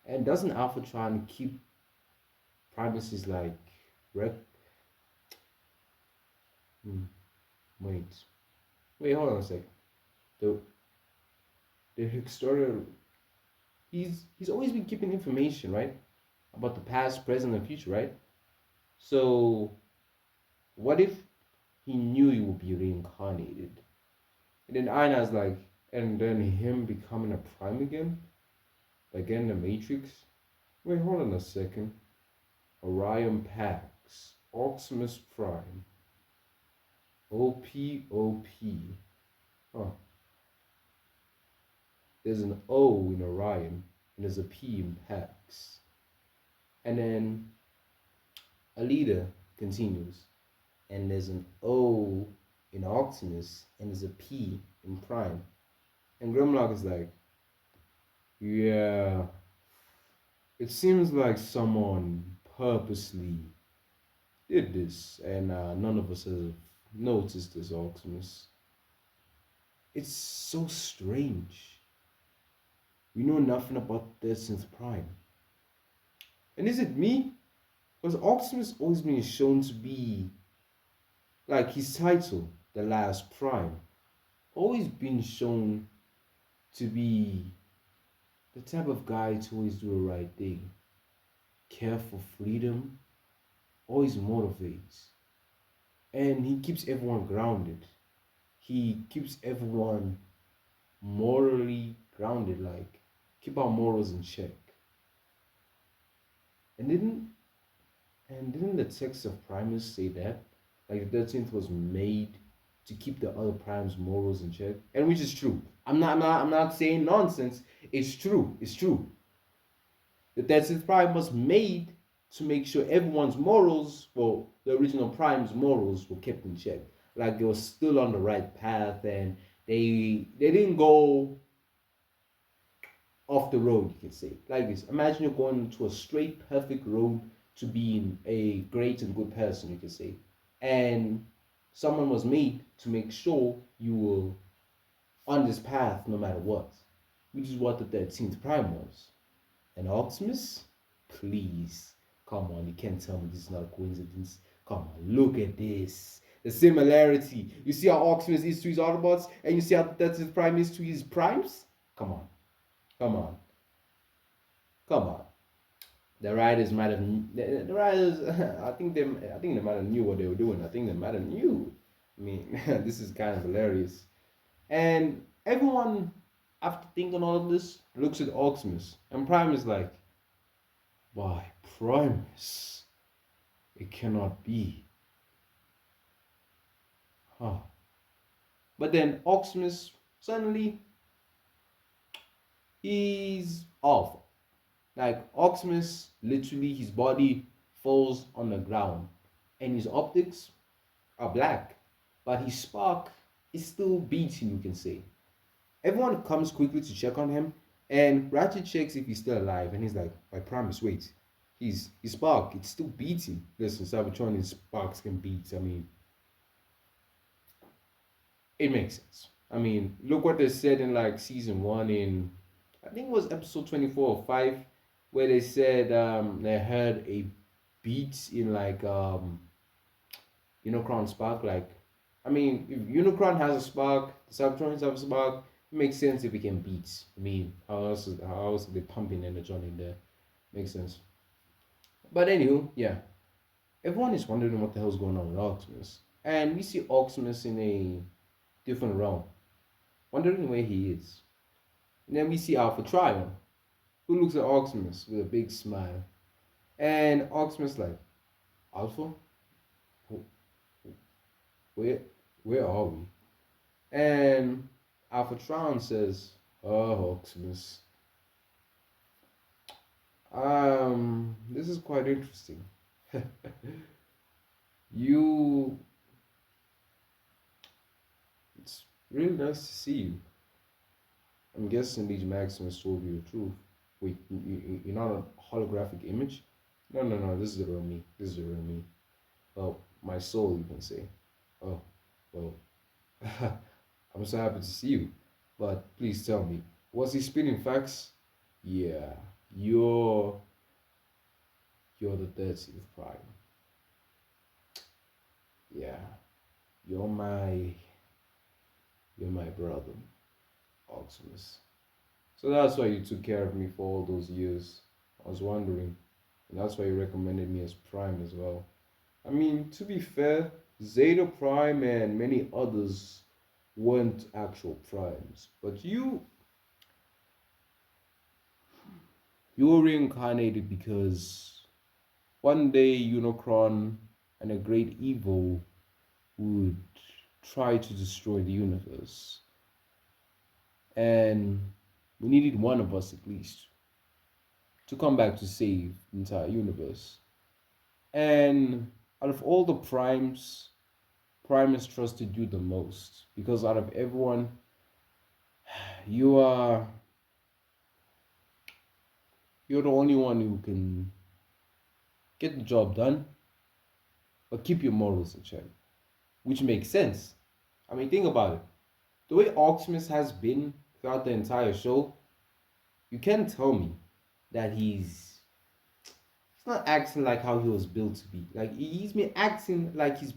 S1: And doesn't Alpha Trion keep Primus's like rep? Hmm. Wait. Wait, hold on a sec. The the historian, he's always been keeping information, right? About the past, present, and future, right? So what if he knew he would be reincarnated? And then Aina's like, and then him becoming a prime again? Again, the Matrix? Wait, hold on a second. Orion Pax, Optimus Prime, OP. Huh. There's an O in Orion, and there's a P in Pax. And then Alida continues. and there's an O in Optimus, and there's a P in Prime. And Grimlock is like, yeah, it seems like someone purposely did this, and none of us have noticed this, Optimus. It's so strange. We know nothing about this since Prime. And is it me? Because Optimus always been shown to be like his title, The Last Prime, always been shown to be the type of guy to always do the right thing, care for freedom, always motivates, and he keeps everyone grounded. He keeps everyone morally grounded, like keep our morals in check. And didn't the text of Primus say that? Like the 13th was made to keep the other primes' morals in check. And which is true. I'm not saying nonsense. It's true. It's true. The 13th prime was made to make sure everyone's morals, well, the original prime's morals were kept in check. Like they were still on the right path and they didn't go off the road, you can say. Like this. Imagine you're going to a straight, perfect road to being a great and good person, you can say. And someone was made to make sure you were on this path no matter what, which is what the 13th Prime was. And Optimus, please, come on, you can't tell me this is not a coincidence. Come on, look at this. The similarity. You see how Optimus is to his Autobots, and you see how the 13th Prime is to his Primes? Come on, come on, come on. The writers might have the writers. I think they might have knew what they were doing. I think they might have knew. I mean, this is kind of hilarious. And everyone, after thinking all of this, looks at Optimus, and Prime is like, "Why, Primus? It cannot be, huh?" But then Optimus suddenly he's off. Like Optimus, literally, his body falls on the ground, and his optics are black, but his spark is still beating, you can say. Everyone comes quickly to check on him, and Ratchet checks if he's still alive, and he's like, I promise, wait. His spark, it's still beating. Listen, Cybertron, his sparks can beat. I mean, it makes sense. I mean, look what they said in like season one in, I think it was episode 24 or 5, where they said they heard a beat in like Unicron spark. Like, I mean, if Unicron has a spark, the Cybertronians have a spark, it makes sense if we can beat. I mean, how else are they pumping energy in there? Makes sense. But anywho, yeah, everyone is wondering what the hell's going on with Optimus, and we see Optimus in a different realm, wondering where he is. And then we see Alpha Trion, who looks at Optimus with a big smile, and Optimus like, Alpha, where where are we? And Alpha Trion says, "Oh, Optimus, this is quite interesting. you, it's really nice to see you. I'm guessing these Maximus told you the truth. Wait, you're not a holographic image? No, no, no. This is the real me. This is the real me. Well, my soul, you can say. Oh, well, I'm so happy to see you. But please tell me, was he spitting facts? Yeah, you're you're the 30th Prime. Yeah, you're my you're my brother, Optimus. So that's why you took care of me for all those years. I was wondering, and that's why you recommended me as Prime as well. I mean, to be fair, Zeta Prime and many others weren't actual primes, but you were reincarnated because one day Unicron and a great evil would try to destroy the universe, and we needed one of us at least to come back to save the entire universe. And out of all the primes, Primus trusted you the most because out of everyone, you are you're the only one who can get the job done, but keep your morals in check, which makes sense. I mean, think about it. The way Optimus has been throughout the entire show, you can't tell me that he's not acting like how he was built to be. Like he's been acting like he's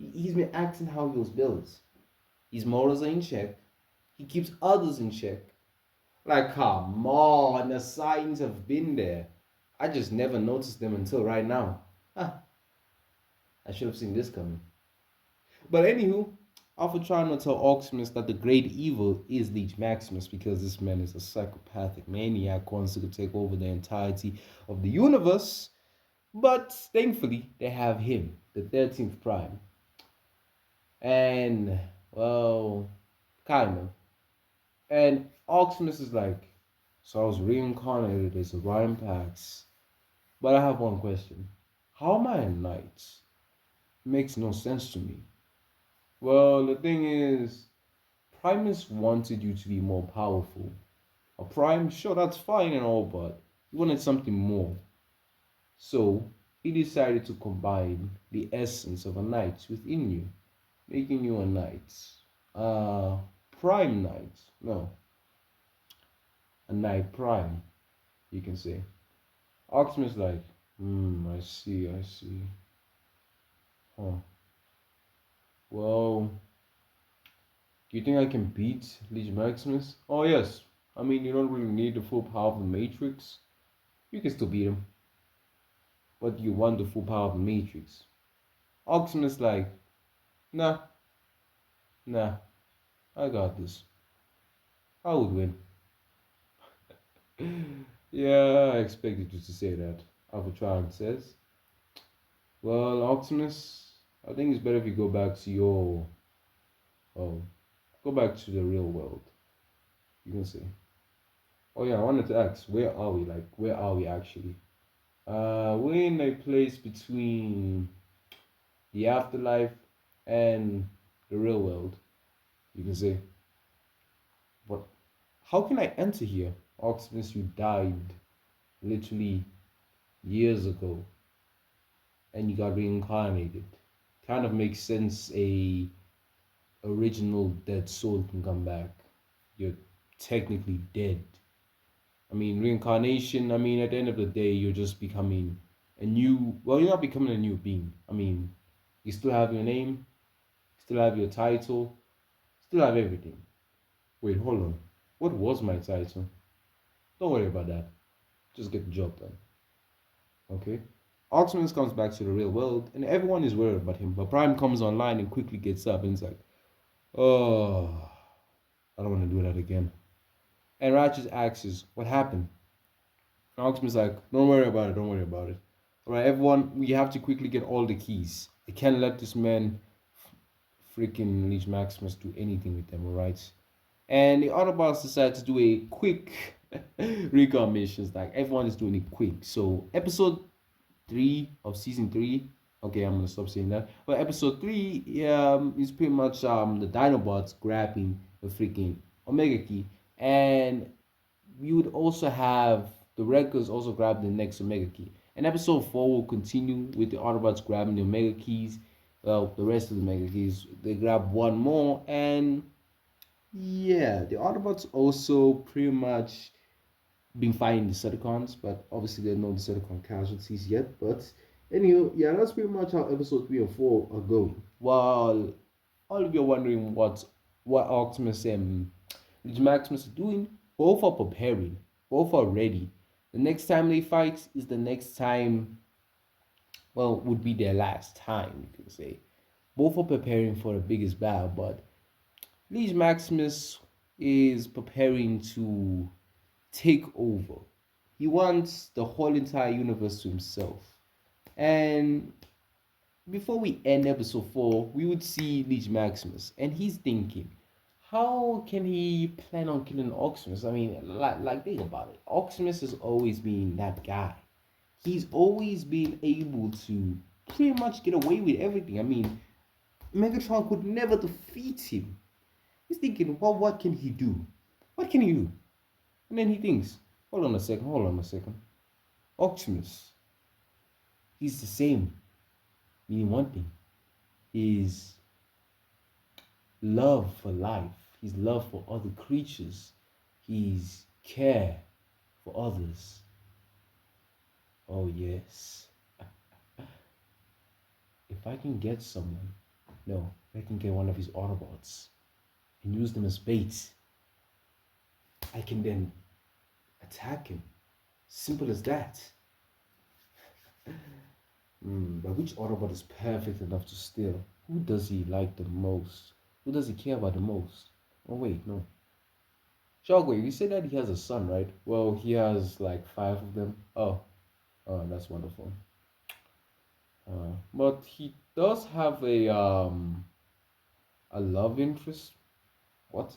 S1: he's been acting how he was built. His morals are in check. He keeps others in check. Like, come on, the signs have been there. I just never noticed them until right now. Ah, I should have seen this coming. But anywho, Alpha trying to tell Optimus that the great evil is Leech Maximus because this man is a psychopathic maniac who wants to take over the entirety of the universe. But thankfully, they have him, the 13th Prime. And, well, kind of. And Optimus is like, so I was reincarnated as Orion Pax. But I have one question. How am I a knight? It makes no sense to me. Well, the thing is, Primus wanted you to be more powerful. A prime, sure, that's fine and all, but he wanted something more. So he decided to combine the essence of a knight within you, making you a knight. Uh, Prime knight. No, a knight prime, you can say. Optimus like, I see, I see. Huh. Well, do you think I can beat Legion Maximus? Oh yes. I mean, you don't really need the full power of the Matrix. You can still beat him, but you want the full power of the Matrix. Optimus like, nah, nah, I got this. I would win. Yeah, I expected you to say that. Alphatron says. Well, Optimus, I think it's better if you go back to your, oh, go back to the real world. You can say. Oh yeah, I wanted to ask, where are we? Like, where are we actually? We're in a place between the afterlife and the real world. You can say. But how can I enter here? Optimus, you died literally years ago, and you got reincarnated. Kind of makes sense. A original dead soul can come back. You're technically dead. I mean, reincarnation, I mean, at the end of the day, you're just becoming a new, well, you're not becoming a new being. I mean, you still have your name, still have your title, still have everything. Wait, hold on. What was my title? Don't worry about that. Just get the job done. Okay? Optimus comes back to the real world, and everyone is worried about him. But Prime comes online and quickly gets up and it's like, oh, I don't want to do that again. And Ratchet asks, what happened? And Optimus is like, don't worry about it, don't worry about it. Alright, everyone, we have to quickly get all the keys. I can't let this man freaking Leech Maximus do anything with them, alright? And the Autobots decide to do a quick recon missions. Like everyone is doing it quick. So episode 3 of season 3. Okay, I'm gonna stop saying that. But episode 3 is pretty much the Dinobots grabbing the freaking Omega key. And we would also have the Wreckers also grab the next Omega key. And episode 4 will continue with the Autobots grabbing the Omega keys. Well, the rest of the Omega keys. They grab one more, and yeah, the Autobots also pretty much been fighting the Decepticons, but obviously there are no Decepticon casualties yet. But anyway, yeah, that's pretty much how episode 3 and 4 are going. While all of you are wondering what Optimus and Maximus are doing, both are preparing, both are ready. The next time they fight is the next time, well, would be their last time, you can say. Both are preparing for the biggest battle, but Legion Maximus is preparing to take over. He wants the whole entire universe to himself. And before we end episode 4, we would see Legion Maximus, and he's thinking, how can he plan on killing Optimus? I mean, like think about it. Optimus has always been that guy. He's always been able to pretty much get away with everything. I mean, Megatron could never defeat him. He's thinking, well, what can he do? What can he do? And then he thinks, hold on a second. Optimus, he's the same. Meaning one thing, his love for life, his love for other creatures, his care for others. Oh, yes. If I can get someone, no, if I can get one of his Autobots and use them as bait, I can then attack him. Simple as that. But which Autobot is perfect enough to steal? Who does he like the most? Who does he care about the most? Oh, wait, no. Shockwave, you said that he has a son, right? Well, he has like five of them. Oh, that's wonderful. But he does have a love interest. What?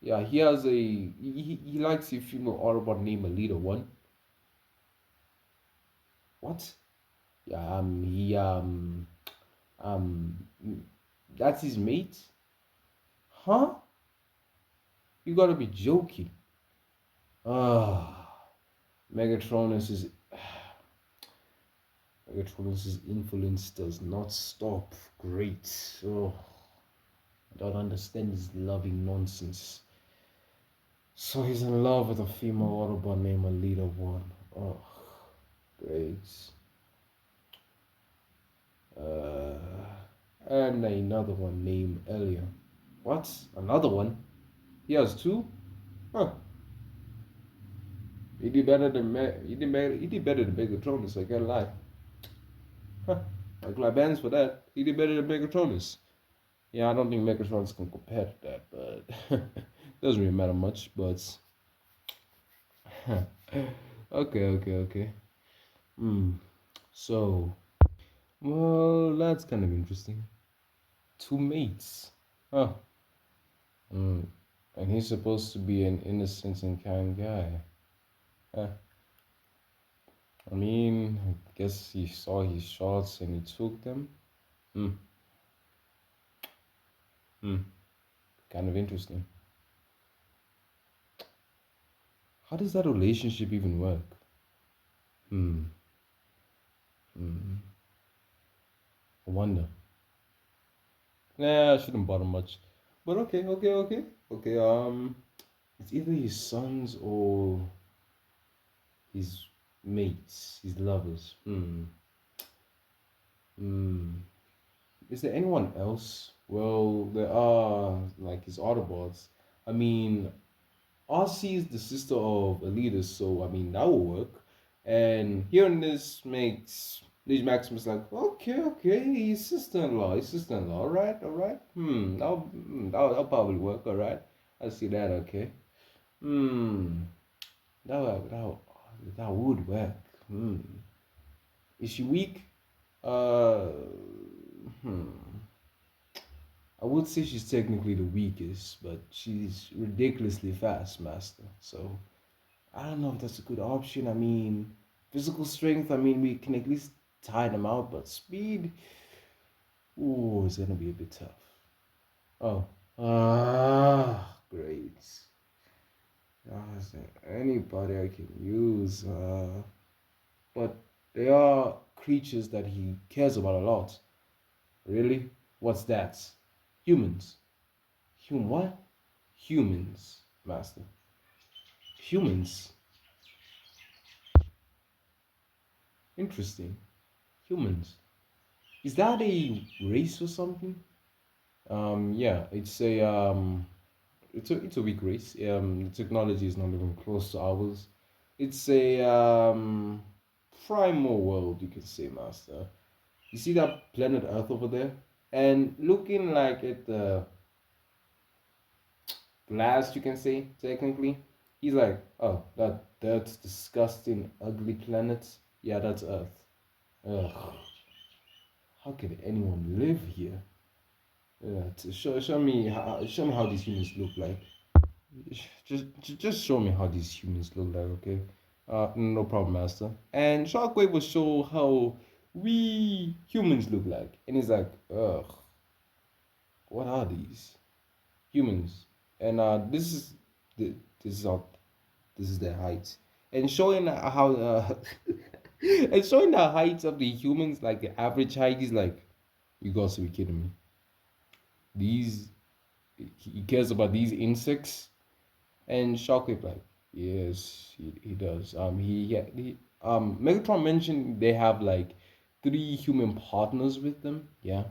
S1: Yeah, he has he likes a female Autobot named Alita One. What? Yeah, um that's his mate? Huh? You gotta be joking. Ah, Megatronus's Megatronus's influence does not stop. Great. Oh, I don't understand this loving nonsense. So he's in love with a female Autobot named Alita One. Oh, great. Uh, and another one named Elia. What? Another one? He has two? Huh. He did better than Megatronus, I can't lie. Huh. I clap hands for that. He did better than Megatronus. Yeah, I don't think Megatronus can compare to that, but doesn't really matter much, but okay. Hmm. So, well, that's kind of interesting. Two mates. Huh. Hmm. And he's supposed to be an innocent and kind guy. Huh. I mean, I guess he saw his shots and he took them. Hmm. Hmm. Kind of interesting. How does that relationship even work? Hmm. Hmm. I wonder. Nah, I shouldn't bother much. But okay. It's either his sons or his mates, his lovers. Hmm. Is there anyone else? Well, there are like his Autobots. I mean, RC is the sister of Alita, so I mean that will work. And hearing this makes Liege Maximus like, okay, his sister-in-law, all right. That'll probably work, all right. I see that, okay. Hmm, that would- that would- that would work. Is she weak? Uh, hmm. I would say she's technically the weakest, but she's ridiculously fast, Master. So I don't know if that's a good option. I mean, physical strength, I mean, we can at least tire them out, but speed, ooh, it's gonna be a bit tough. Oh, great. Is there anybody I can use? But they are creatures that he cares about a lot. Really? What's that? Humans. What? Humans, Master. Humans. Interesting. Humans. Is that a race or something? Yeah, it's a weak race. The technology is not even close to ours. It's a primal world, you can say, Master. You see that planet Earth over there, and looking like at the glass, you can say technically, he's like, oh, that's disgusting, ugly planet. Yeah, that's Earth. Ugh, how can anyone live here? Show me how these humans look like. Just show me how these humans look like, okay? No problem, master. And Shockwave will show how we humans look like, and he's like, ugh. what are these? Humans. And the this is our this is their height. And showing how and showing the height of the humans, like the average height is like, you got to be kidding me. These he cares about these insects. And Shockwave like, yes, he does. Megatron mentioned they have like three human partners with them. Yeah.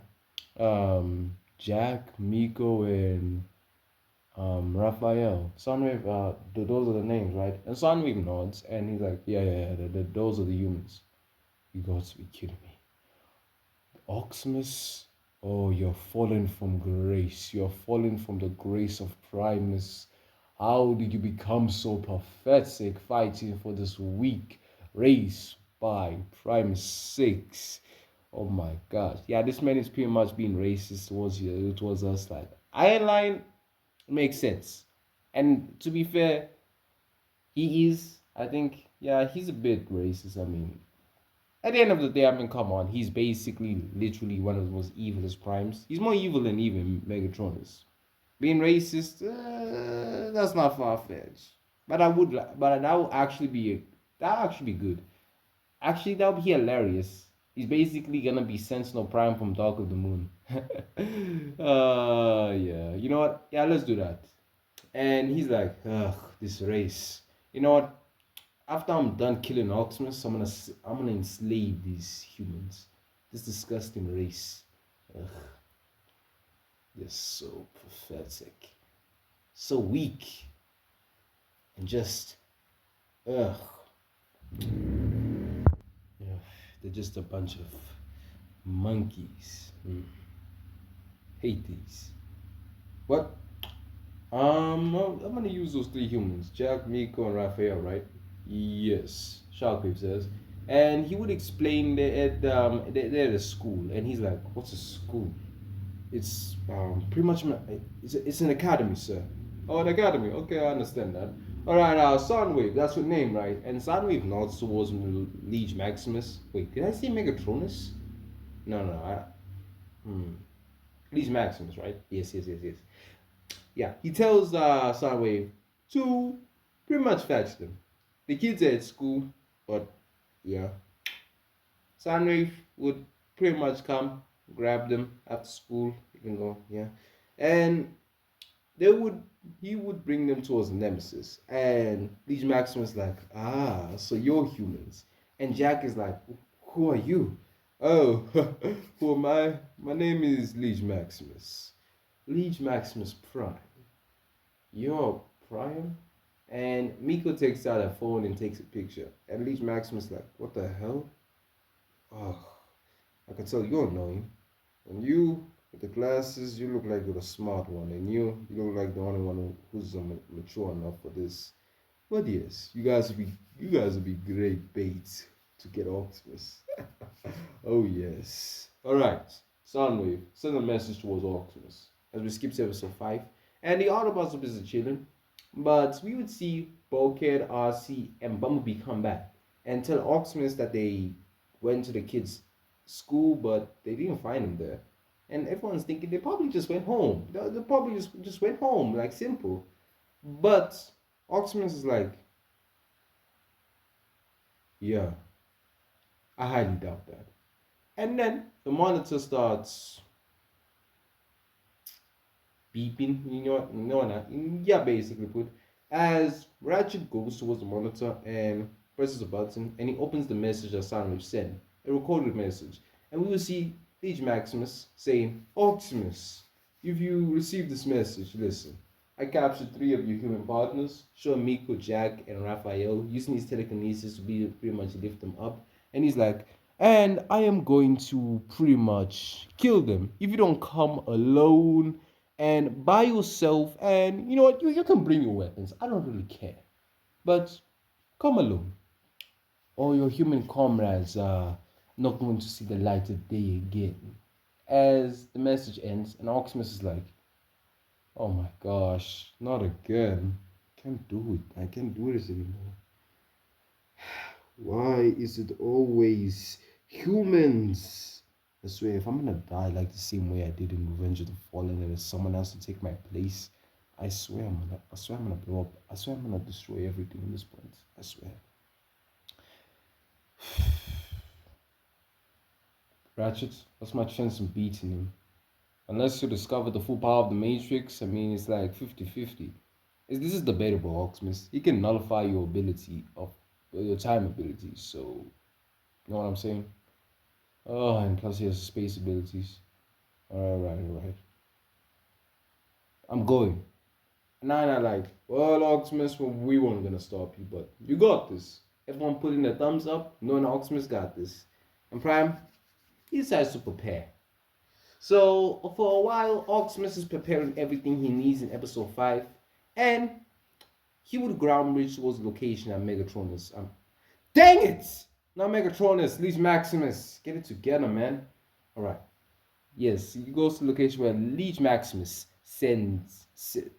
S1: Jack, Miko, and Raphael. Sunwave, those are the names, right? And Sunwave nods, and he's like, yeah, those are the humans. You got to be kidding me. Oximus, oh, you're fallen from grace. You're fallen from the grace of Primus. How did you become so pathetic fighting for this weak race by Primus 6? Oh my gosh. Yeah, this man is pretty much being racist towards you, towards us. Like, Ironline makes sense. And to be fair, he is, I think, yeah, he's a bit racist. I mean, at the end of the day, I mean, come on, he's basically literally one of the most evilest primes. He's more evil than even Megatron is. Being racist, that's not far fetched. But but that would actually that would actually be good. Actually, that would be hilarious. He's basically gonna be Sentinel Prime from Dark of the Moon. Yeah. You know what? Yeah, let's do that. And he's like, ugh, this race. You know what? After I'm done killing Optimus, I'm gonna enslave these humans. This disgusting race. Ugh, they're so pathetic, so weak, and just ugh. Yeah, they're just a bunch of monkeys. Hate these. What? I'm gonna use those three humans: Jack, Miko, and Raphael, right? Yes, Sharkrave says. And he would explain they're at a school, and he's like, "What's a school?" It's pretty much it's an academy, sir. Oh, an academy. Okay, I understand that. All right, Soundwave. That's your name, right? And Soundwave nods towards Liege Maximus. Wait, did I say Megatronus? No, no. Liege Maximus, right? Yes. Yeah, he tells Soundwave to pretty much fetch them. The kids are at school, but yeah, Soundwave would pretty much come, grab them after school, even though yeah, and they would he would bring them towards the Nemesis. And Liege Maximus like, so you're humans. And Jack is like, who are you? Oh, who am I? My name is Liege Maximus. Liege Maximus Prime. You're Prime? And Miko takes out a phone and takes a picture. And Liege Maximus like, what the hell? Oh, I can tell you're annoying. And you, with the glasses, you look like you're the smart one. And you look like the only one who's mature enough for this. But yes, you guys would be great bait to get Optimus. Oh yes. All right, Soundwave, send a message towards Optimus as we skip to episode 5. And the Autobots are busy chilling, but we would see Bulkhead, RC, and Bumblebee come back and tell Optimus that they went to the kids' school, but they didn't find him there. And everyone's thinking they probably just went home. They probably just went home, like simple. But Optimus is like, yeah, I highly doubt that. And then the monitor starts beeping, yeah, basically put, as Ratchet goes towards the monitor and presses a button, and he opens the message that Sandwich sent, a recorded message, and we will see Liege Maximus saying, Optimus, if you received this message, listen. I captured three of your human partners, Show Miko, Jack, and Raphael, using his telekinesis to be pretty much lift them up. And he's like, and I am going to pretty much kill them if you don't come alone and by yourself. And you know what? You can bring your weapons. I don't really care. But come alone. Or your human comrades are not going to see the light of day again. As the message ends, and Oximus is like, oh my gosh, not again. Can't do it. I can't do this anymore. Why is it always humans? I swear, if I'm gonna die like the same way I did in Revenge of the Fallen, and there's someone else to take my place, I swear I'm gonna blow up. I swear I'm gonna destroy everything in this point. I swear. Ratchet, what's my chance of beating him? Unless you discover the full power of the Matrix, I mean, it's like 50-50. This is debatable, Oxmus. He can nullify your ability of your time abilities, so you know what I'm saying? Oh, and plus he has space abilities. Alright. I'm going. Nah, like, well, Oxmus, well, we weren't gonna stop you, but you got this. Everyone putting a thumbs up, knowing Oxmus got this. And Prime, he decides to prepare. So, for a while, Oxmus is preparing everything he needs in episode 5, and he would ground bridge towards the location at Megatronus. Dang it! Not Megatronus, Leech Maximus. Get it together, man. Alright. Yes, he goes to the location where Leech Maximus send it.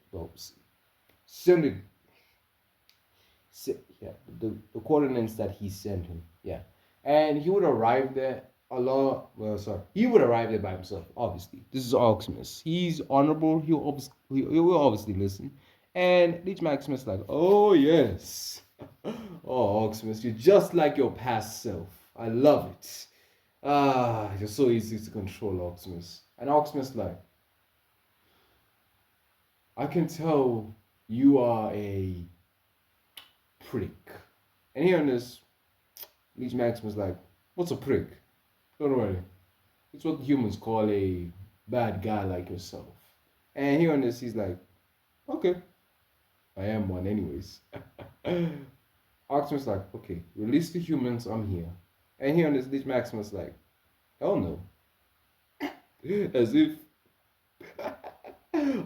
S1: Yeah, the coordinates that he sent him. Yeah. And he would arrive there alone. Well, sorry. He would arrive there by himself, obviously. This is Oximus. He's honorable. He will obviously listen. And Leech Maximus like, oh, yes. Oh, Oximus, you're just like your past self. I love it. Ah, you're so easy to control, Oximus. And Oximus like, I can tell you are a prick. And hearing this, Leech Maximus like, what's a prick? Don't worry. It's what humans call a bad guy like yourself. And hearing this, he's like, okay, I am one anyways. Optimus like, okay, release the humans, I'm here. And hearing this, Leech Maximus like, hell no. As if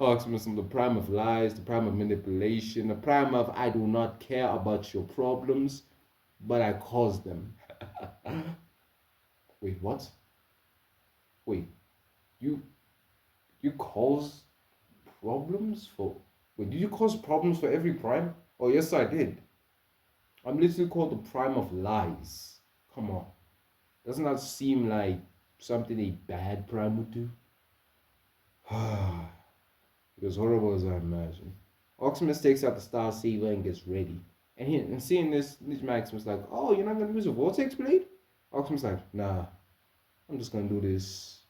S1: Optimus from the prime of lies, the prime of manipulation, the prime of I do not care about your problems, but I cause them. Wait, what? Wait, you you cause problems for wait, did you cause problems for every prime? Oh yes I did. I'm literally called the prime of lies. Come on. Doesn't that seem like something a bad prime would do? As horrible as I imagine. Oximus takes out the Star Saver and gets ready. And seeing this, Maximus like, oh, you're not gonna use a Vortex Blade? Oximus like, nah, I'm just gonna do this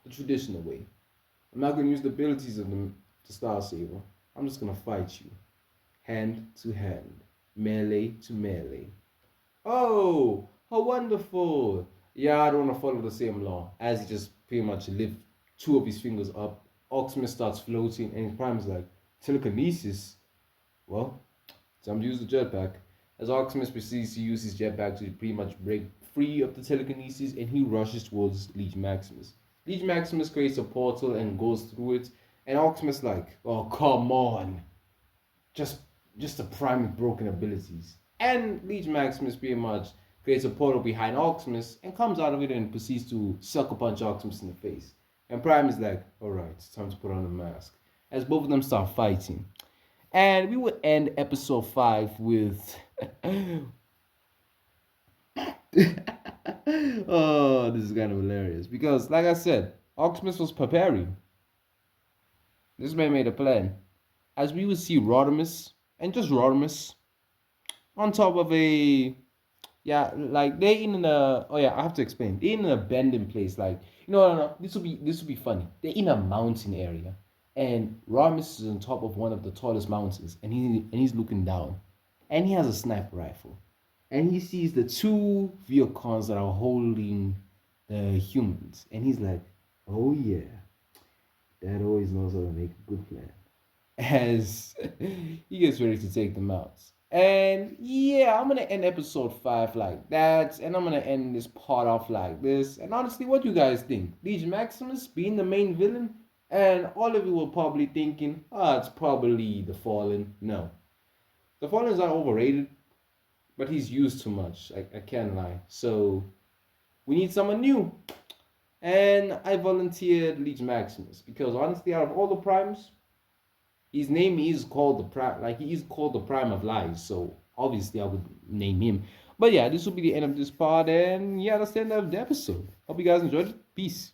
S1: the traditional way. I'm not gonna use the abilities of the Star Saver. I'm just gonna fight you. Hand to hand. Melee to melee. Oh, how wonderful! Yeah, I don't want to follow the same law. As he just pretty much lifts two of his fingers up, Optimus starts floating, and Prime is like, telekinesis? Well, time to use the jetpack. As Optimus proceeds to use his jetpack to pretty much break free of the telekinesis, and he rushes towards Leech Maximus. Leech Maximus creates a portal and goes through it, and Optimus like, oh come on, just a prime with broken abilities. And Leech Maximus pretty much creates a portal behind Optimus and comes out of it and proceeds to sucker punch Optimus in the face. And Prime is like, alright, it's time to put on a mask. As both of them start fighting. And we would end episode 5 with oh, this is kind of hilarious. Because like I said, Optimus was preparing. This man made a plan. As we would see Rodimus, and just Rodimus, on top of a yeah, like they're in a oh yeah, I have to explain. They're in an abandoned place, like no. This will be funny. They're in a mountain area, and Rodimus is on top of one of the tallest mountains, and he's looking down, and he has a sniper rifle, and he sees the two vehicles that are holding the humans, and he's like, oh yeah, Dad always knows how to make a good plan. As he gets ready to take them out. And yeah, I'm gonna end episode 5 like that, and I'm gonna end this part off like this. And honestly, what do you guys think? Legion Maximus being the main villain? And all of you were probably thinking, it's probably the Fallen. No. The Fallen is not overrated, but he's used too much. I can't lie. So we need someone new. And I volunteered Legion Maximus because honestly, out of all the primes, his name is called the prime, like he is called the prime of lies. So obviously I would name him. But yeah, this will be the end of this part, and yeah, that's the end of the episode. Hope you guys enjoyed it. Peace.